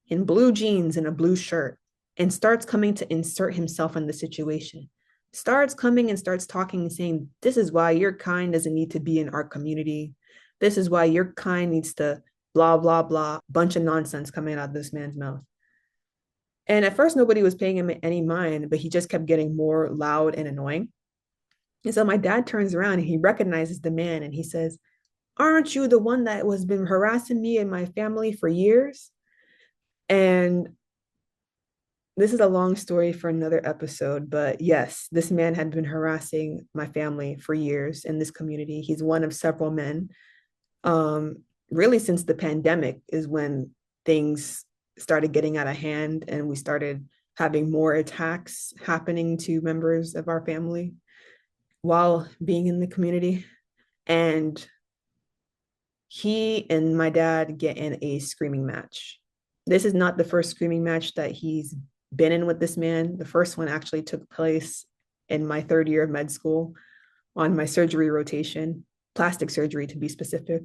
in blue jeans and a blue shirt and starts coming to insert himself in the situation. Starts coming and starts talking and saying, this is why your kind doesn't need to be in our community. This is why your kind needs to blah, blah, blah. Bunch of nonsense coming out of this man's mouth. And at first, nobody was paying him any mind, but he just kept getting more loud and annoying. And so my dad turns around and he recognizes the man and he says, aren't you the one that was been harassing me and my family for years? And this is a long story for another episode, but yes, this man had been harassing my family for years in this community. He's one of several men. Really, since the pandemic is when things started getting out of hand and we started having more attacks happening to members of our family while being in the community. And he and my dad get in a screaming match. This is not the first screaming match that he's been in with this man. The first one actually took place in my third year of med school on my surgery rotation, plastic surgery to be specific.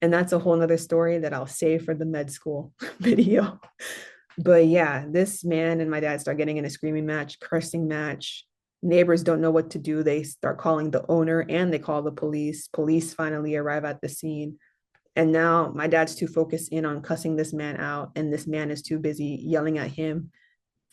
And that's a whole nother story that I'll save for the med school video. But yeah, this man and my dad start getting in a screaming match, cursing match. Neighbors don't know what to do. They start calling the owner and they call the police. Police finally arrive at the scene. And now my dad's too focused in on cussing this man out, and this man is too busy yelling at him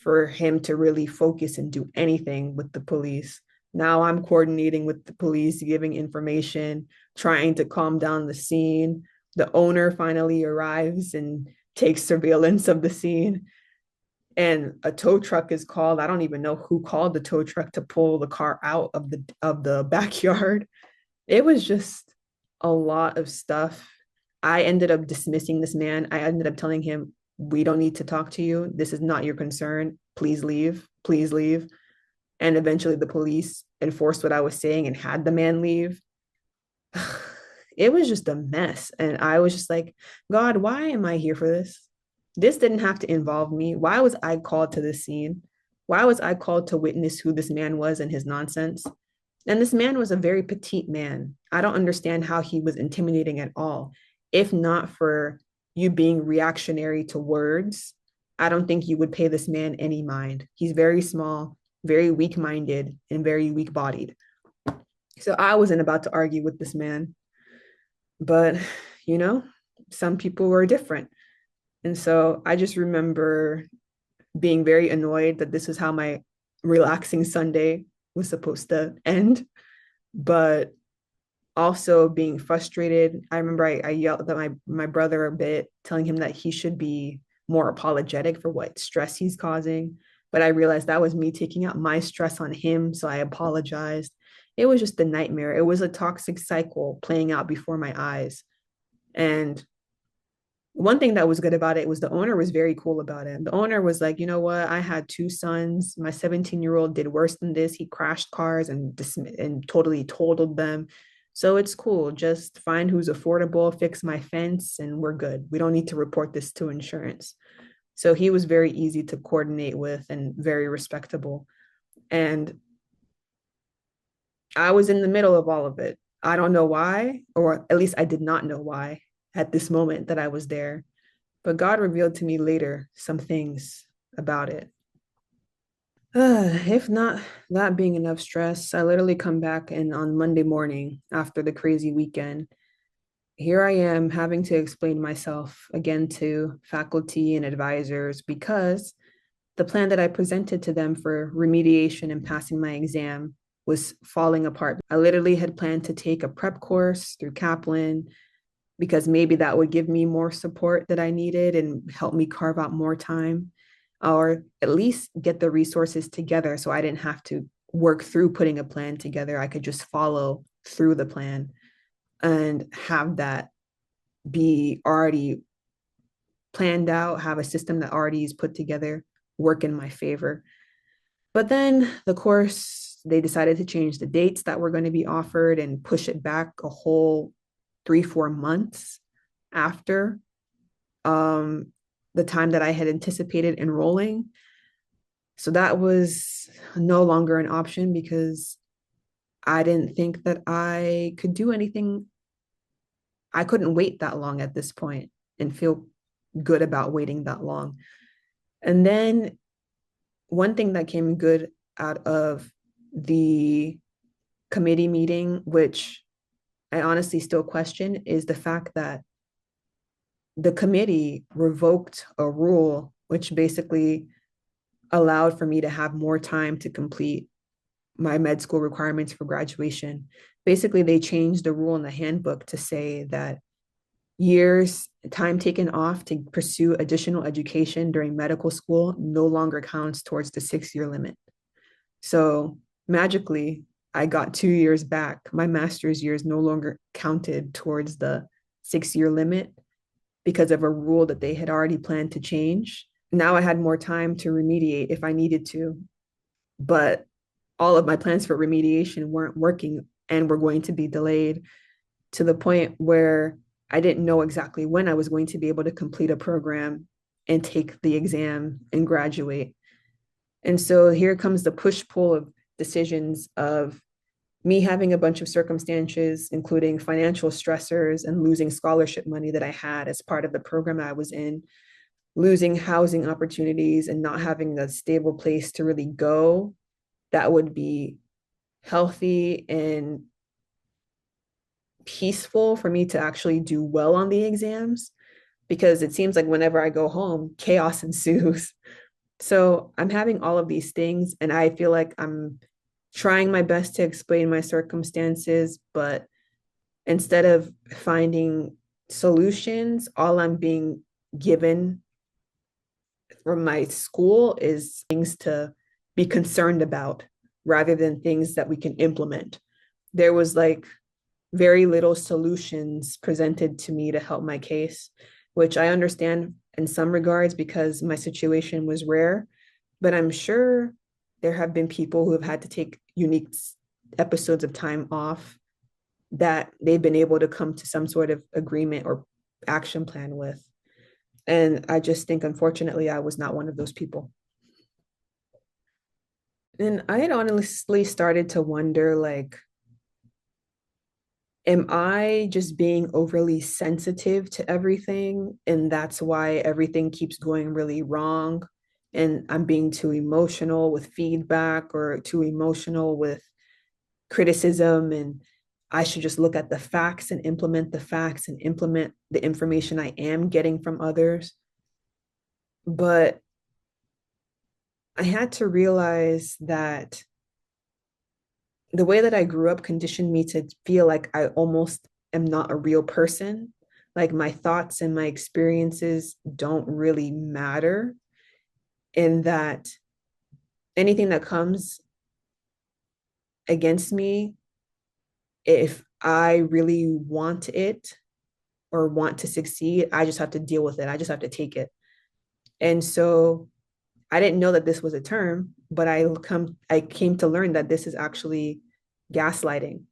for him to really focus and do anything with the police. Now I'm coordinating with the police, giving information, trying to calm down the scene. The owner finally arrives and takes surveillance of the scene. And a tow truck is called. I don't even know who called the tow truck to pull the car out of the backyard. It was just a lot of stuff. I ended up dismissing this man. I ended up telling him, we don't need to talk to you. This is not your concern. Please leave. Please leave. And eventually the police enforced what I was saying and had the man leave. It was just a mess. And I was just like, God, why am I here for this? This didn't have to involve me. Why was I called to this scene? Why was I called to witness who this man was and his nonsense? And this man was a very petite man. I don't understand how he was intimidating at all. If not for you being reactionary to words, I don't think you would pay this man any mind. He's very small, very weak minded, and very weak bodied. So I wasn't about to argue with this man. But, you know, some people were different. And so I just remember being very annoyed that this was how my relaxing Sunday was supposed to end, but also being frustrated. I remember I yelled at my brother a bit, telling him that he should be more apologetic for what stress he's causing. But I realized that was me taking out my stress on him. So I apologized. It was just a nightmare. It was a toxic cycle playing out before my eyes. And one thing that was good about it was the owner was very cool about it. The owner was like, you know what? I had two sons. My 17-year-old did worse than this. He crashed cars and totally totaled them. So it's cool. Just find who's affordable, fix my fence, and we're good. We don't need to report this to insurance. So he was very easy to coordinate with and very respectable. And I was in the middle of all of it. I don't know why, or at least I did not know why at this moment that I was there. But God revealed to me later some things about it. If not that being enough stress, I literally come back and on Monday morning after the crazy weekend, here I am having to explain myself again to faculty and advisors because the plan that I presented to them for remediation and passing my exam was falling apart. I literally had planned to take a prep course through Kaplan because maybe that would give me more support that I needed and help me carve out more time, or at least get the resources together so I didn't have to work through putting a plan together. I could just follow through the plan and have that be already planned out, have a system that already is put together, work in my favor. But then the course, they decided to change the dates that were going to be offered and push it back a whole 3-4 months after the time that I had anticipated enrolling. So that was no longer an option because I didn't think that I could do anything. I couldn't wait that long at this point and feel good about waiting that long. And then one thing that came good out of the committee meeting, which I honestly still question, is the fact that the committee revoked a rule which basically allowed for me to have more time to complete my med school requirements for graduation. Basically, they changed the rule in the handbook to say that time taken off to pursue additional education during medical school no longer counts towards the 6-year limit. So magically, I got 2 years back. My master's years no longer counted towards the 6-year limit because of a rule that they had already planned to change. Now I had more time to remediate if I needed to, but all of my plans for remediation weren't working and were going to be delayed to the point where I didn't know exactly when I was going to be able to complete a program and take the exam and graduate. And so here comes the push-pull of decisions of me having a bunch of circumstances, including financial stressors and losing scholarship money that I had as part of the program I was in, losing housing opportunities and not having a stable place to really go that would be healthy and peaceful for me to actually do well on the exams. Because it seems like whenever I go home, chaos ensues. So I'm having all of these things, and I feel like I'm trying my best to explain my circumstances, but instead of finding solutions, all I'm being given from my school is things to be concerned about rather than things that we can implement. There was like very little solutions presented to me to help my case, which I understand in some regards because my situation was rare, but I'm sure there have been people who have had to take unique episodes of time off that they've been able to come to some sort of agreement or action plan with. And I just think, unfortunately, I was not one of those people. And I had honestly started to wonder, like, am I just being overly sensitive to everything? And that's why everything keeps going really wrong. And I'm being too emotional with feedback or too emotional with criticism. And I should just look at the facts and implement the facts and implement the information I am getting from others. But I had to realize that the way that I grew up conditioned me to feel like I almost am not a real person. Like my thoughts and my experiences don't really matter, and that anything that comes against me, if I really want it or want to succeed, I just have to deal with it. I just have to take it. And so I didn't know that this was a term, but I came to learn that this is actually gaslighting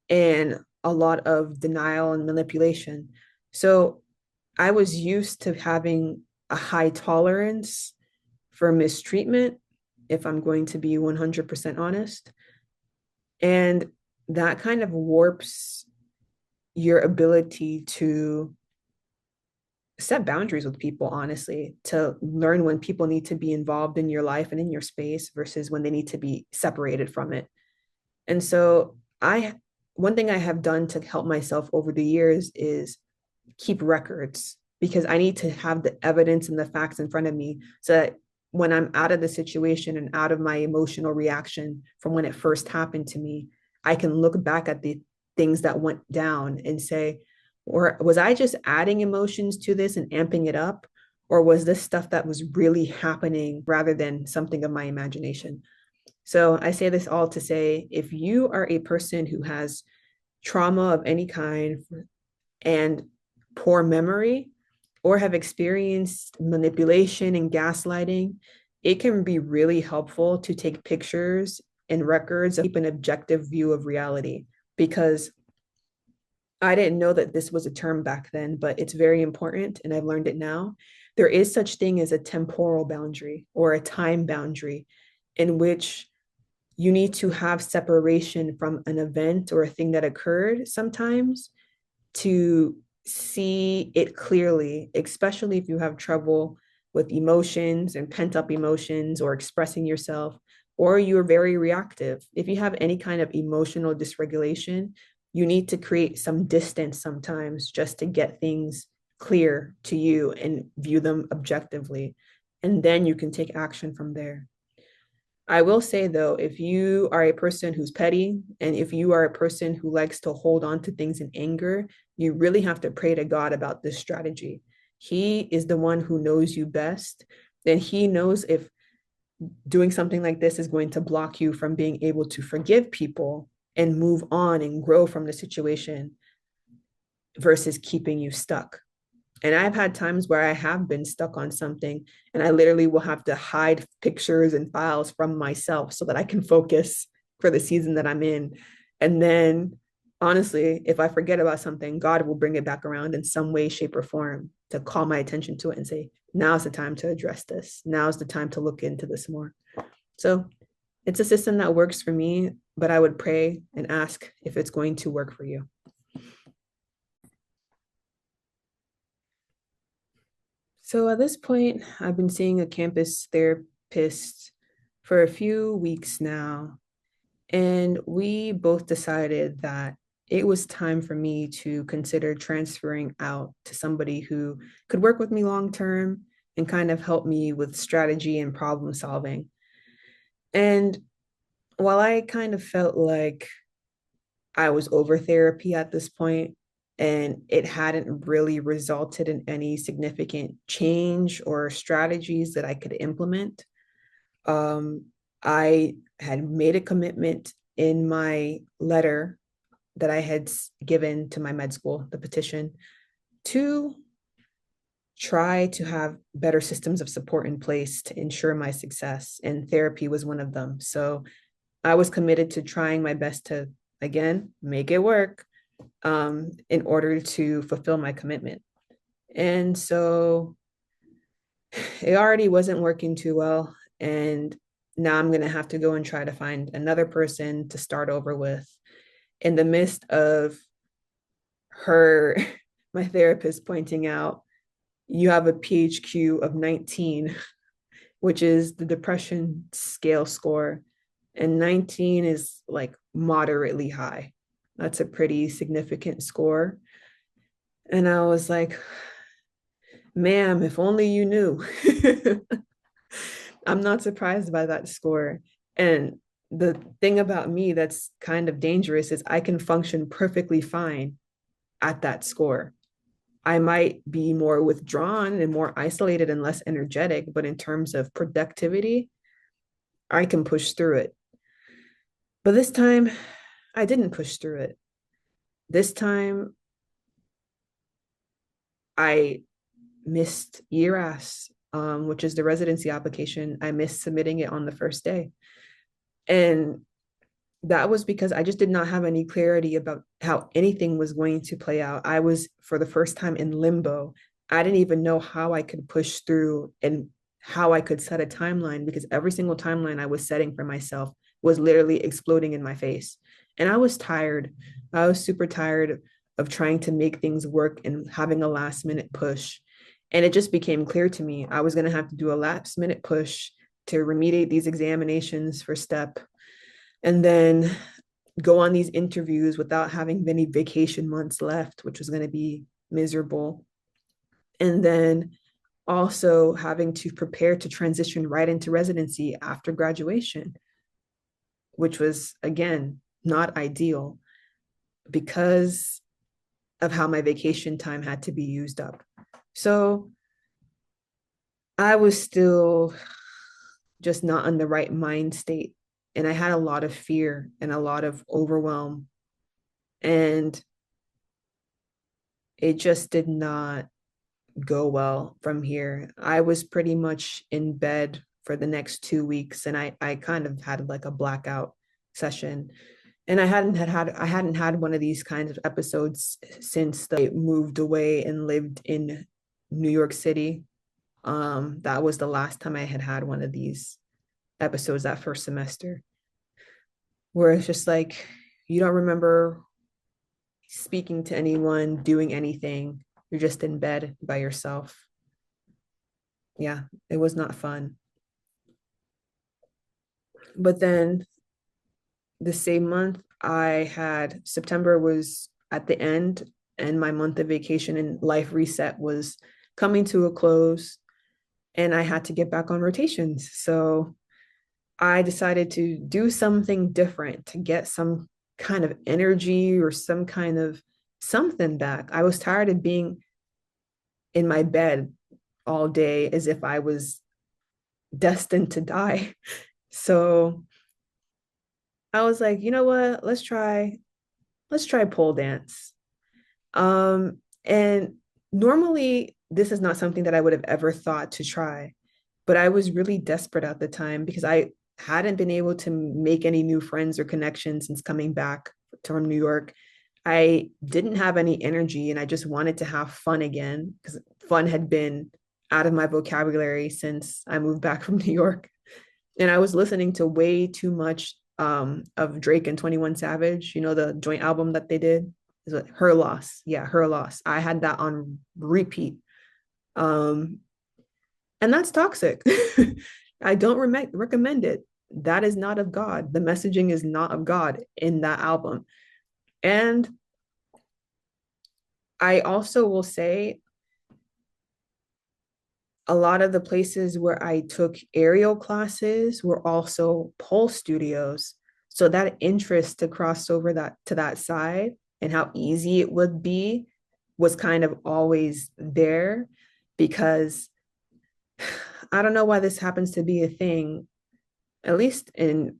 and a lot of denial and manipulation. So I was used to having a high tolerance for mistreatment, if I'm going to be 100% honest. And that kind of warps your ability to set boundaries with people, honestly, to learn when people need to be involved in your life and in your space versus when they need to be separated from it. And so one thing I have done to help myself over the years is keep records because I need to have the evidence and the facts in front of me so that when I'm out of the situation and out of my emotional reaction from when it first happened to me, I can look back at the things that went down and say, or was I just adding emotions to this and amping it up? Or was this stuff that was really happening rather than something of my imagination? So I say this all to say, if you are a person who has trauma of any kind and poor memory or have experienced manipulation and gaslighting, it can be really helpful to take pictures and records of keep an objective view of reality because I didn't know that this was a term back then, but it's very important and I've learned it now. There is such thing as a temporal boundary or a time boundary in which you need to have separation from an event or a thing that occurred sometimes to see it clearly, especially if you have trouble with emotions and pent up emotions or expressing yourself, or you're very reactive. If you have any kind of emotional dysregulation, you need to create some distance sometimes just to get things clear to you and view them objectively. And then you can take action from there. I will say though, if you are a person who's petty and if you are a person who likes to hold on to things in anger, you really have to pray to God about this strategy. He is the one who knows you best. And he knows if doing something like this is going to block you from being able to forgive people and move on and grow from the situation versus keeping you stuck. And I've had times where I have been stuck on something and I literally will have to hide pictures and files from myself so that I can focus for the season that I'm in. And then, honestly, if I forget about something, God will bring it back around in some way, shape, or form to call my attention to it and say, now's the time to address this. Now's the time to look into this more. So it's a system that works for me, but I would pray and ask if it's going to work for you. So at this point, I've been seeing a campus therapist for a few weeks now, and we both decided that it was time for me to consider transferring out to somebody who could work with me long term and kind of help me with strategy and problem solving. And while I kind of felt like I was over therapy at this point, and it hadn't really resulted in any significant change or strategies that I could implement, um, I had made a commitment in my letter that I had given to my med school, the petition, to try to have better systems of support in place to ensure my success. And therapy was one of them. So I was committed to trying my best to, again, make it work in order to fulfill my commitment. And so it already wasn't working too well. And now I'm going to have to go and try to find another person to start over with in the midst of her, my therapist pointing out, you have a PHQ of 19, which is the depression scale score. And 19 is like moderately high. That's a pretty significant score. And I was like, ma'am, if only you knew. I'm not surprised by that score. And the thing about me that's kind of dangerous is I can function perfectly fine at that score. I might be more withdrawn and more isolated and less energetic, but in terms of productivity, I can push through it. But this time, I didn't push through it. This time, I missed ERAS, which is the residency application. I missed submitting it on the first day. And that was because I just did not have any clarity about how anything was going to play out. I was, for the first time, in limbo. I didn't even know how I could push through and how I could set a timeline, because every single timeline I was setting for myself was literally exploding in my face. And I was tired. I was super tired of trying to make things work and having a last minute push. And it just became clear to me I was going to have to do a last minute push to remediate these examinations for STEP, and then go on these interviews without having many vacation months left, which was going to be miserable. And then also having to prepare to transition right into residency after graduation, which was, again, not ideal because of how my vacation time had to be used up. So I was still just not in the right mind state. And I had a lot of fear and a lot of overwhelm. And it just did not go well from here. I was pretty much in bed for the next 2 weeks, and I kind of had like a blackout session. And I hadn't had one of these kinds of episodes since I moved away and lived in New York City. That was the last time I had had one of these episodes that first semester, where it's just like you don't remember speaking to anyone, doing anything. You're just in bed by yourself. Yeah, it was not fun. But then the same month, I had September was at the end, and my month of vacation and life reset was coming to a close, and I had to get back on rotations. So I decided to do something different to get some kind of energy or some kind of something back. I was tired of being in my bed all day as if I was destined to die. So I was like, you know what? Let's try pole dance. And normally this is not something that I would have ever thought to try, but I was really desperate at the time because I hadn't been able to make any new friends or connections since coming back from New York. I didn't have any energy and I just wanted to have fun again because fun had been out of my vocabulary since I moved back from New York. And I was listening to way too much of Drake and 21 Savage, you know, the joint album that they did. Is it Her Loss? Yeah, Her Loss. I had that on repeat. Um, and that's toxic. I don't recommend it. That is not of God. The messaging is not of God in that album. And I also will say a lot of the places where I took aerial classes were also pole studios. So that interest to cross over that to that side and how easy it would be was kind of always there because I don't know why this happens to be a thing. At least in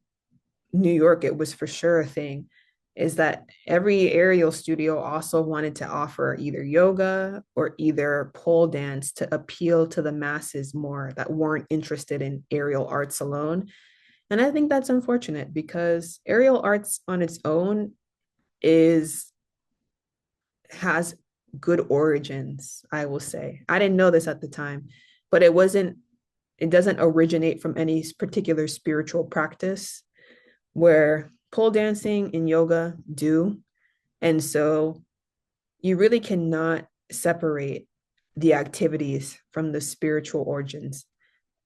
New York, it was for sure a thing, is that every aerial studio also wanted to offer either yoga or either pole dance to appeal to the masses more that weren't interested in aerial arts alone. And I think that's unfortunate because aerial arts on its own is has good origins, I will say. I didn't know this at the time, but it doesn't originate from any particular spiritual practice where pole dancing and yoga do. And so you really cannot separate the activities from the spiritual origins.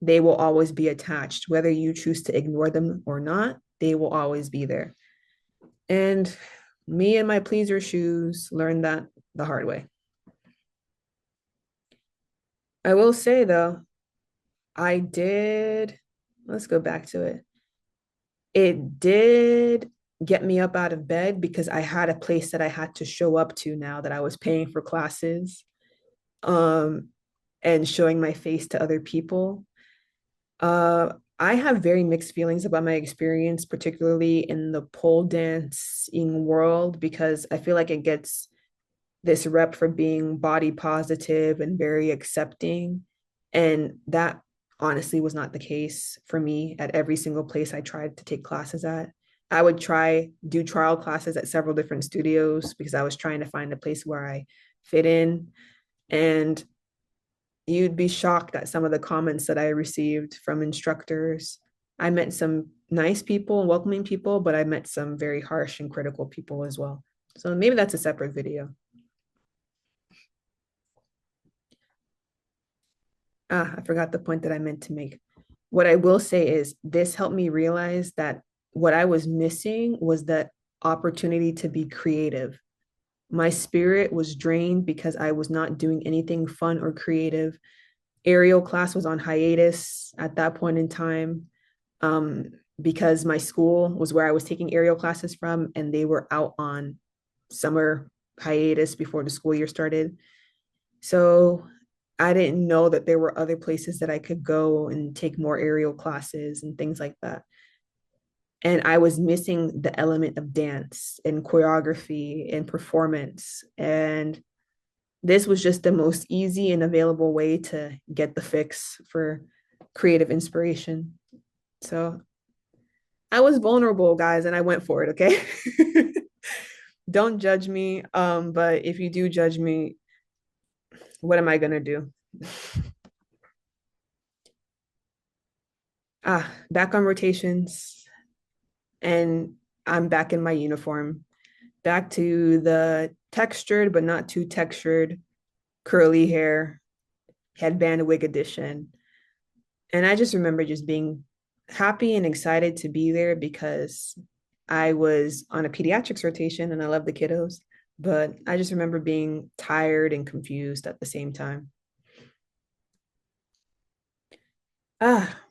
They will always be attached, whether you choose to ignore them or not, they will always be there. And me and my pleaser shoes learned that the hard way. I will say though, I did, let's go back to it. It did get me up out of bed because I had a place that I had to show up to now that I was paying for classes, um, and showing my face to other people. I have very mixed feelings about my experience, particularly in the pole dancing world, because I feel like it gets this rep for being body positive and very accepting. And that honestly was not the case for me at every single place I tried to take classes at. I would do trial classes at several different studios because I was trying to find a place where I fit in. And you'd be shocked at some of the comments that I received from instructors. I met some nice people, welcoming people, but I met some very harsh and critical people as well. So maybe that's a separate video. I forgot the point that I meant to make. What I will say is this helped me realize that what I was missing was that opportunity to be creative. My spirit was drained because I was not doing anything fun or creative. Aerial class was on hiatus at that point in time, um, because my school was where I was taking aerial classes from, and they were out on summer hiatus before the school year started. So I didn't know that there were other places that I could go and take more aerial classes and things like that. And I was missing the element of dance and choreography and performance. And this was just the most easy and available way to get the fix for creative inspiration. So I was vulnerable, guys, and I went for it, okay? Don't judge me. But if you do judge me, what am I gonna do? Back on rotations, and I'm back in my uniform, back to the textured but not too textured curly hair, headband wig edition. And I just remember just being happy and excited to be there because I was on a pediatrics rotation and I love the kiddos, but I just remember being tired and confused at the same time.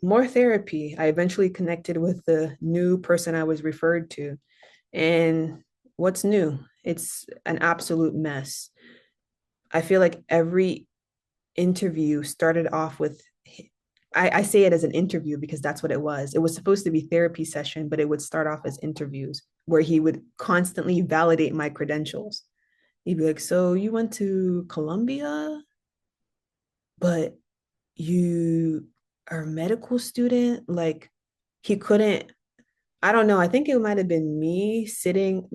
More therapy. I eventually connected with the new person I was referred to. And what's new? It's an absolute mess. I feel like every interview started off with, I say it as an interview because that's what it was. It was supposed to be therapy session, but it would start off as interviews where he would constantly validate my credentials. He'd be like, so you went to Columbia, but you are a medical student? Like he couldn't, I don't know. I think it might have been me sitting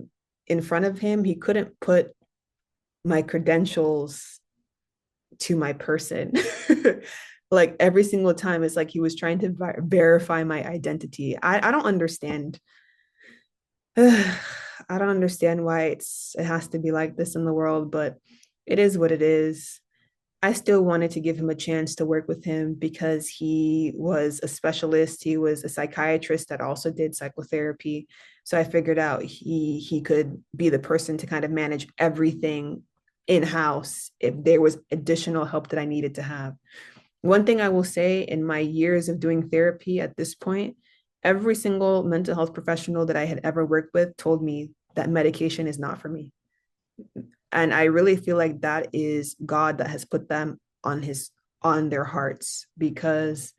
in front of him. He couldn't put my credentials to my person. Like every single time, it's like he was trying to verify my identity. I don't understand. I don't understand why it has to be like this in the world, but it is what it is. I still wanted to give him a chance to work with him because he was a specialist. He was a psychiatrist that also did psychotherapy. So I figured out he could be the person to kind of manage everything in-house if there was additional help that I needed to have. One thing I will say in my years of doing therapy at this point, every single mental health professional that I had ever worked with told me that medication is not for me. And I really feel like that is God that has put them on their hearts, because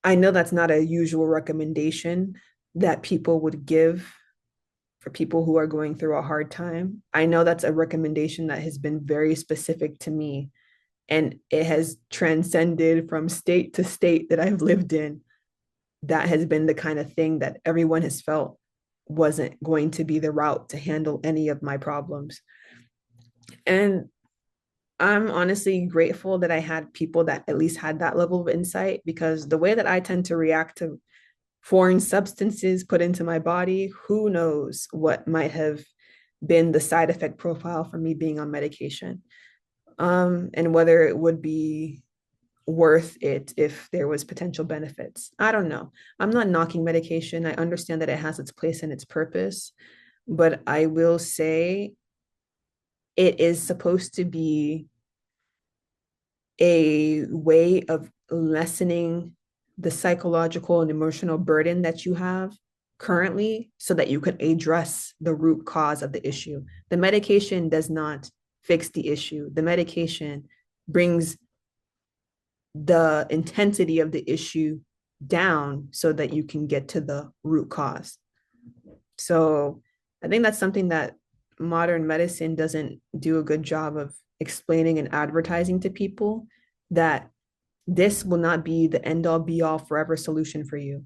I know that's not a usual recommendation that people would give for people who are going through a hard time. I know that's a recommendation that has been very specific to me, and it has transcended from state to state that I've lived in. That has been the kind of thing that everyone has felt wasn't going to be the route to handle any of my problems. And I'm honestly grateful that I had people that at least had that level of insight, because the way that I tend to react to foreign substances put into my body, who knows what might have been the side effect profile for me being on medication, and whether it would be worth it if there was potential benefits. I don't know. I'm not knocking medication. I understand that it has its place and its purpose, but I will say it is supposed to be a way of lessening the psychological and emotional burden that you have currently so that you can address the root cause of the issue. The medication does not fix the issue. The medication brings the intensity of the issue down so that you can get to the root cause. So I think that's something that modern medicine doesn't do a good job of explaining and advertising to people, that this will not be the end all be all forever solution for you.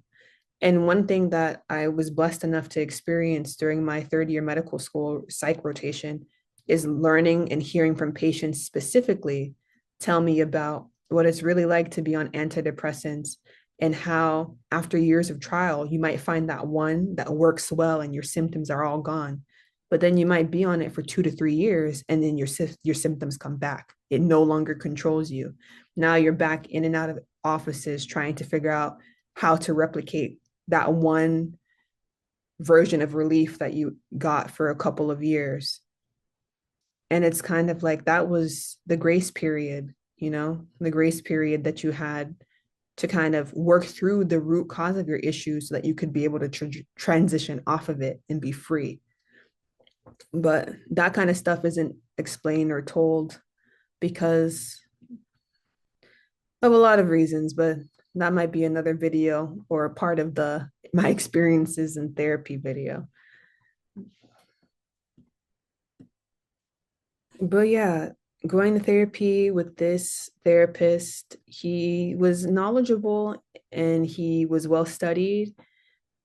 And one thing that I was blessed enough to experience during my third year medical school psych rotation is learning and hearing from patients specifically tell me about what it's really like to be on antidepressants, and how after years of trial, you might find that one that works well and your symptoms are all gone. But then you might be on it for 2 to 3 years and then your symptoms come back. It no longer controls you. Now you're back in and out of offices trying to figure out how to replicate that one version of relief that you got for a couple of years. And it's kind of like that was the grace period, the grace period that you had to kind of work through the root cause of your issues so that you could be able to transition off of it and be free. But that kind of stuff isn't explained or told because of a lot of reasons, but that might be another video or a part of the my experiences in therapy video. But yeah, going to therapy with this therapist, he was knowledgeable and he was well studied,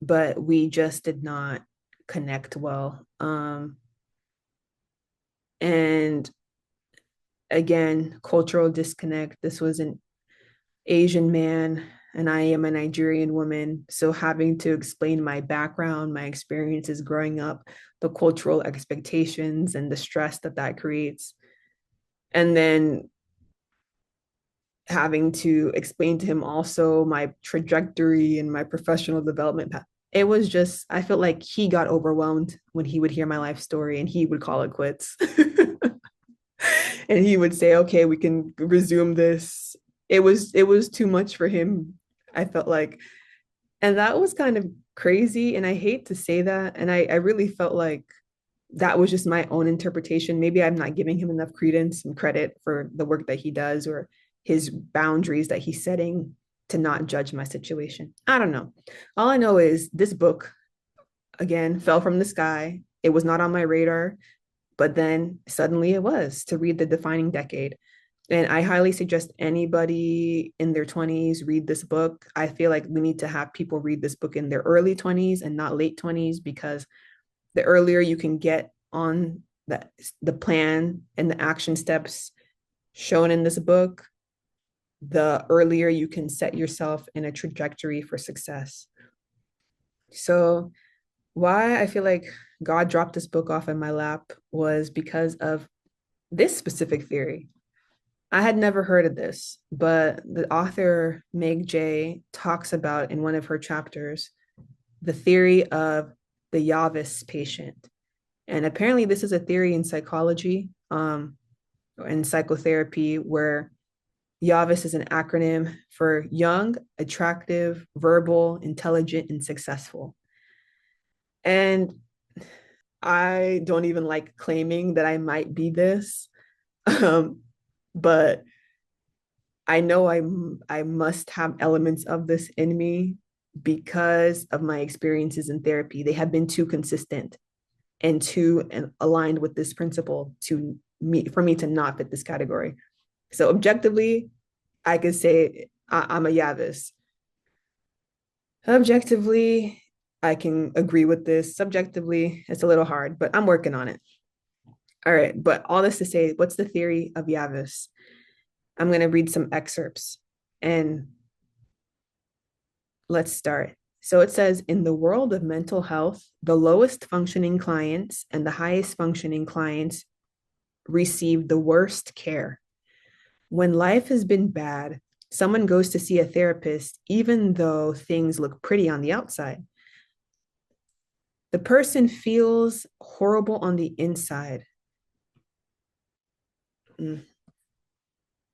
but we just did not connect well. And again, cultural disconnect. This was an Asian man and I am a Nigerian woman. So having to explain my background, my experiences growing up, the cultural expectations and the stress that that creates. And then having to explain to him also my trajectory and my professional development path. It was just, I felt like he got overwhelmed when he would hear my life story and he would call it quits. And he would say, okay, we can resume this. It was too much for him, I felt like. And that was kind of crazy. And I hate to say that. And I really felt like that was just my own interpretation. Maybe I'm not giving him enough credence and credit for the work that he does or his boundaries that he's setting to not judge my situation. I don't know. All I know is this book, again, fell from the sky. It was not on my radar, but then suddenly it was, to read The Defining Decade. And I highly suggest anybody in their 20s read this book. I feel like we need to have people read this book in their early 20s and not late 20s, because the earlier you can get on the plan and the action steps shown in this book, the earlier you can set yourself in a trajectory for success. So why I feel like God dropped this book off in my lap was because of this specific theory. I had never heard of this, but the author Meg Jay talks about in one of her chapters the theory of the Yavis patient. And apparently this is a theory in psychology, and psychotherapy, where YAVIS is an acronym for young, attractive, verbal, intelligent, and successful. And I don't even like claiming that I might be this, but I know I must have elements of this in me because of my experiences in therapy. They have been too consistent and too aligned with this principle to me for me to not fit this category. So objectively, I could say I'm a Yavis. Objectively, I can agree with this. Subjectively, it's a little hard, but I'm working on it. All right, but all this to say, what's the theory of Yavis? I'm going to read some excerpts and let's start. So it says, in the world of mental health, the lowest functioning clients and the highest functioning clients receive the worst care. When life has been bad, someone goes to see a therapist, even though things look pretty on the outside. The person feels horrible on the inside.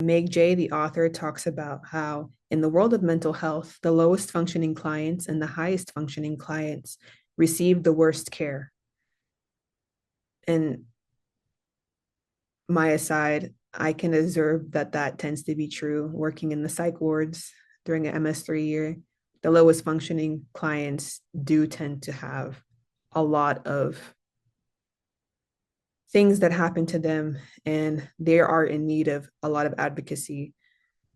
Meg J, the author, talks about how in the world of mental health, the lowest functioning clients and the highest functioning clients receive the worst care. And my aside, I can observe that that tends to be true working in the psych wards during an MS3 year. The lowest functioning clients do tend to have a lot of things that happen to them, and they are in need of a lot of advocacy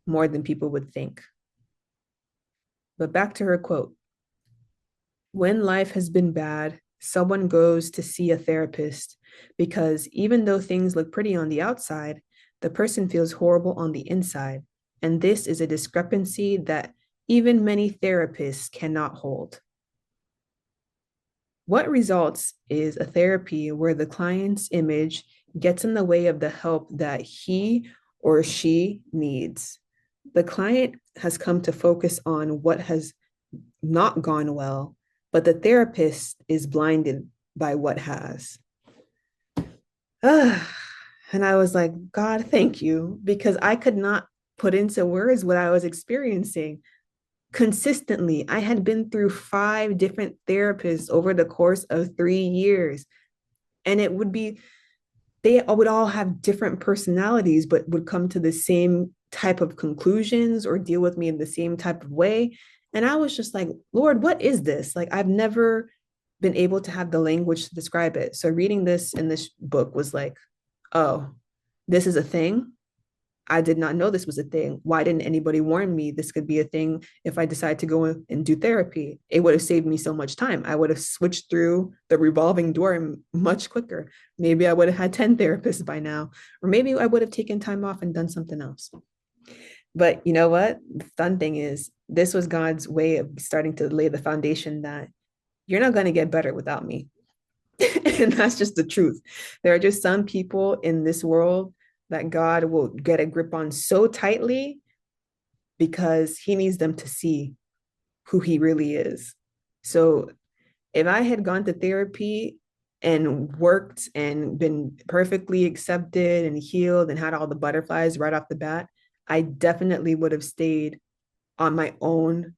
more than people would think. But back to her quote. When life has been bad, someone goes to see a therapist because even though things look pretty on the outside, the person feels horrible on the inside. And this is a discrepancy that even many therapists cannot hold. What results is a therapy where the client's image gets in the way of the help that he or she needs. The client has come to focus on what has not gone well, but the therapist is blinded by what has. And I was like, God, thank you, because I could not put into words what I was experiencing consistently. I had been through 5 different therapists over the course of 3 years. And it would be, they would all have different personalities, but would come to the same type of conclusions or deal with me in the same type of way. And I was just like, Lord, what is this? Like, I've never been able to have the language to describe it. So reading this in this book was like, oh, this is a thing. I did not know this was a thing. Why didn't anybody warn me this could be a thing if I decide to go and do therapy? It would have saved me so much time. I would have switched through the revolving door much quicker. Maybe I would have had 10 therapists by now, or maybe I would have taken time off and done something else. But you know what? The fun thing is, this was God's way of starting to lay the foundation that you're not going to get better without me. And that's just the truth. There are just some people in this world that God will get a grip on so tightly because he needs them to see who he really is. So if I had gone to therapy and worked and been perfectly accepted and healed and had all the butterflies right off the bat, I definitely would have stayed on my own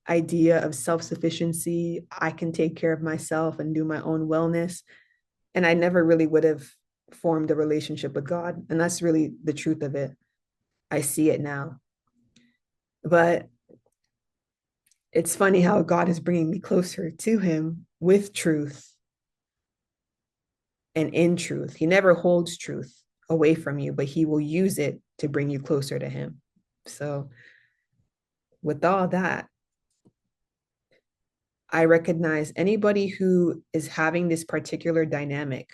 idea of self-sufficiency. I can take care of myself and do my own wellness. And I never really would have formed a relationship with God. And that's really the truth of it. I see it now. But it's funny how God is bringing me closer to him with truth and in truth. He never holds truth away from you, but he will use it to bring you closer to him. So with all that, I recognize anybody who is having this particular dynamic,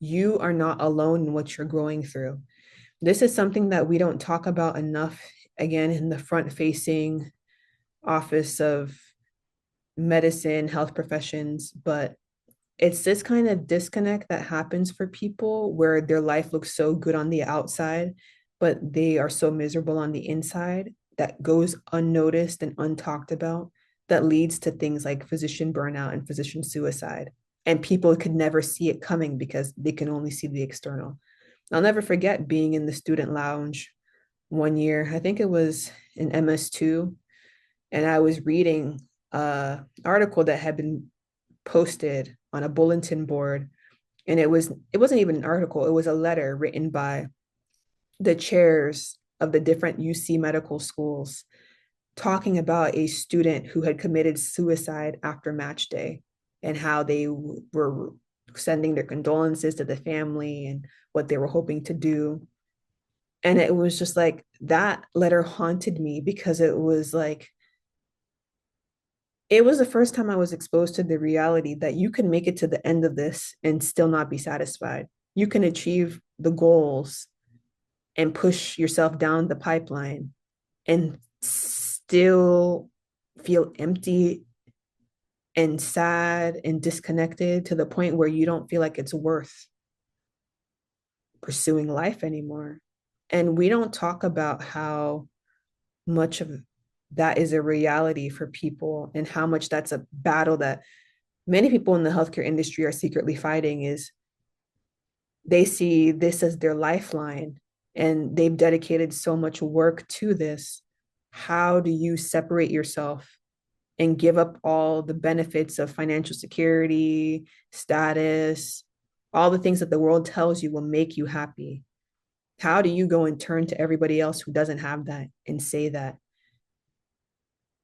you are not alone in what you're going through. This is something that we don't talk about enough, again, in the front-facing office of medicine, health professions, but it's this kind of disconnect that happens for people where their life looks so good on the outside, but they are so miserable on the inside that goes unnoticed and untalked about, that leads to things like physician burnout and physician suicide. And people could never see it coming because they can only see the external. I'll never forget being in the student lounge one year. I think it was in MS2, and I was reading a article that had been posted on a bulletin board, and it wasn't even an article, it was a letter written by the chairs of the different UC medical schools talking about a student who had committed suicide after match day and how they were sending their condolences to the family and what they were hoping to do. And it was just like that letter haunted me because it was like, it was the first time I was exposed to the reality that you can make it to the end of this and still not be satisfied. You can achieve the goals and push yourself down the pipeline and still feel empty and sad and disconnected to the point where you don't feel like it's worth pursuing life anymore. And we don't talk about how much of that is a reality for people and how much that's a battle that many people in the healthcare industry are secretly fighting. Is they see this as their lifeline and they've dedicated so much work to this. How do you separate yourself and give up all the benefits of financial security, status, all the things that the world tells you will make you happy? How do you go and turn to everybody else who doesn't have that and say that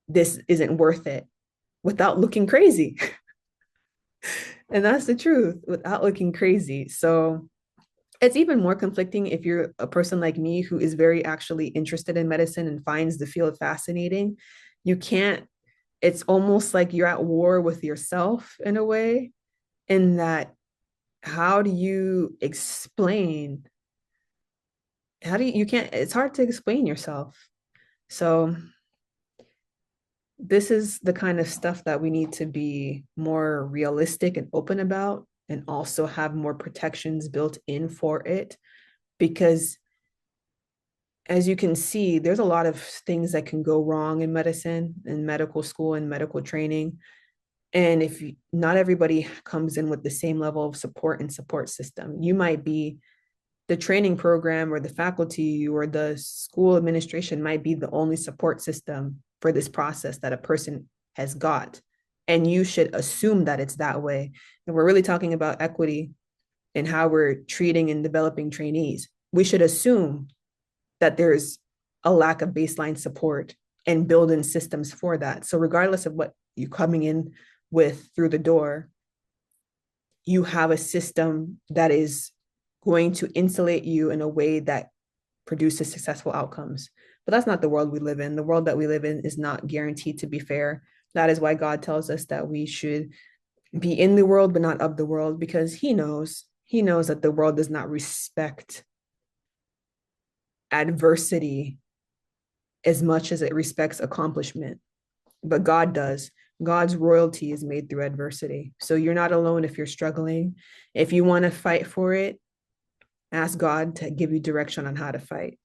this isn't worth it without looking crazy? And that's the truth, without looking crazy. So it's even more conflicting if you're a person like me who is very actually interested in medicine and finds the field fascinating. You can't, it's almost like you're at war with yourself in a way, in that how do you explain, you can't, it's hard to explain yourself. So this is the kind of stuff that we need to be more realistic and open about, and also have more protections built in for it. Because as you can see, there's a lot of things that can go wrong in medicine and medical school and medical training. And if not everybody comes in with the same level of support and support system, you might be the training program or the faculty or the school administration might be the only support system for this process that a person has got. And you should assume that it's that way. And we're really talking about equity and how we're treating and developing trainees. We should assume that there's a lack of baseline support and building systems for that. So regardless of what you're coming in with through the door, you have a system that is going to insulate you in a way that produces successful outcomes. But that's not the world we live in. The world that we live in is not guaranteed to be fair. That is why God tells us that we should be in the world, but not of the world, because he knows that the world does not respect adversity as much as it respects accomplishment. But God does. God's royalty is made through adversity. So you're not alone if you're struggling. If you want to fight for it, ask God to give you direction on how to fight.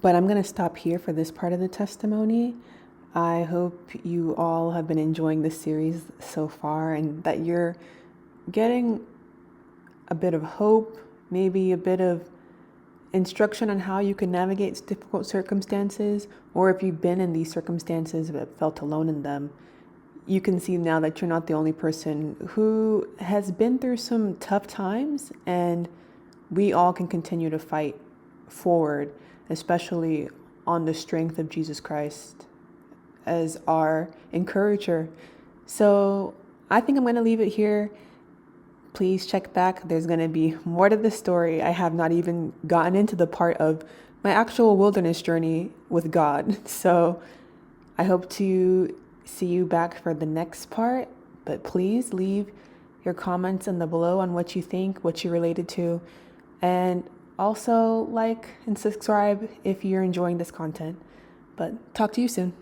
But I'm going to stop here for this part of the testimony. I hope you all have been enjoying this series so far and that you're getting a bit of hope, maybe a bit of instruction on how you can navigate difficult circumstances, or if you've been in these circumstances but felt alone in them, you can see now that you're not the only person who has been through some tough times, and we all can continue to fight forward, especially on the strength of Jesus Christ as our encourager. So I think I'm going to leave it here. Please check back. There's going to be more to the story. I have not even gotten into the part of my actual wilderness journey with God. So I hope to see you back for the next part. But please leave your comments in the below on what you think, what you related to. And also like and subscribe if you're enjoying this content. But talk to you soon.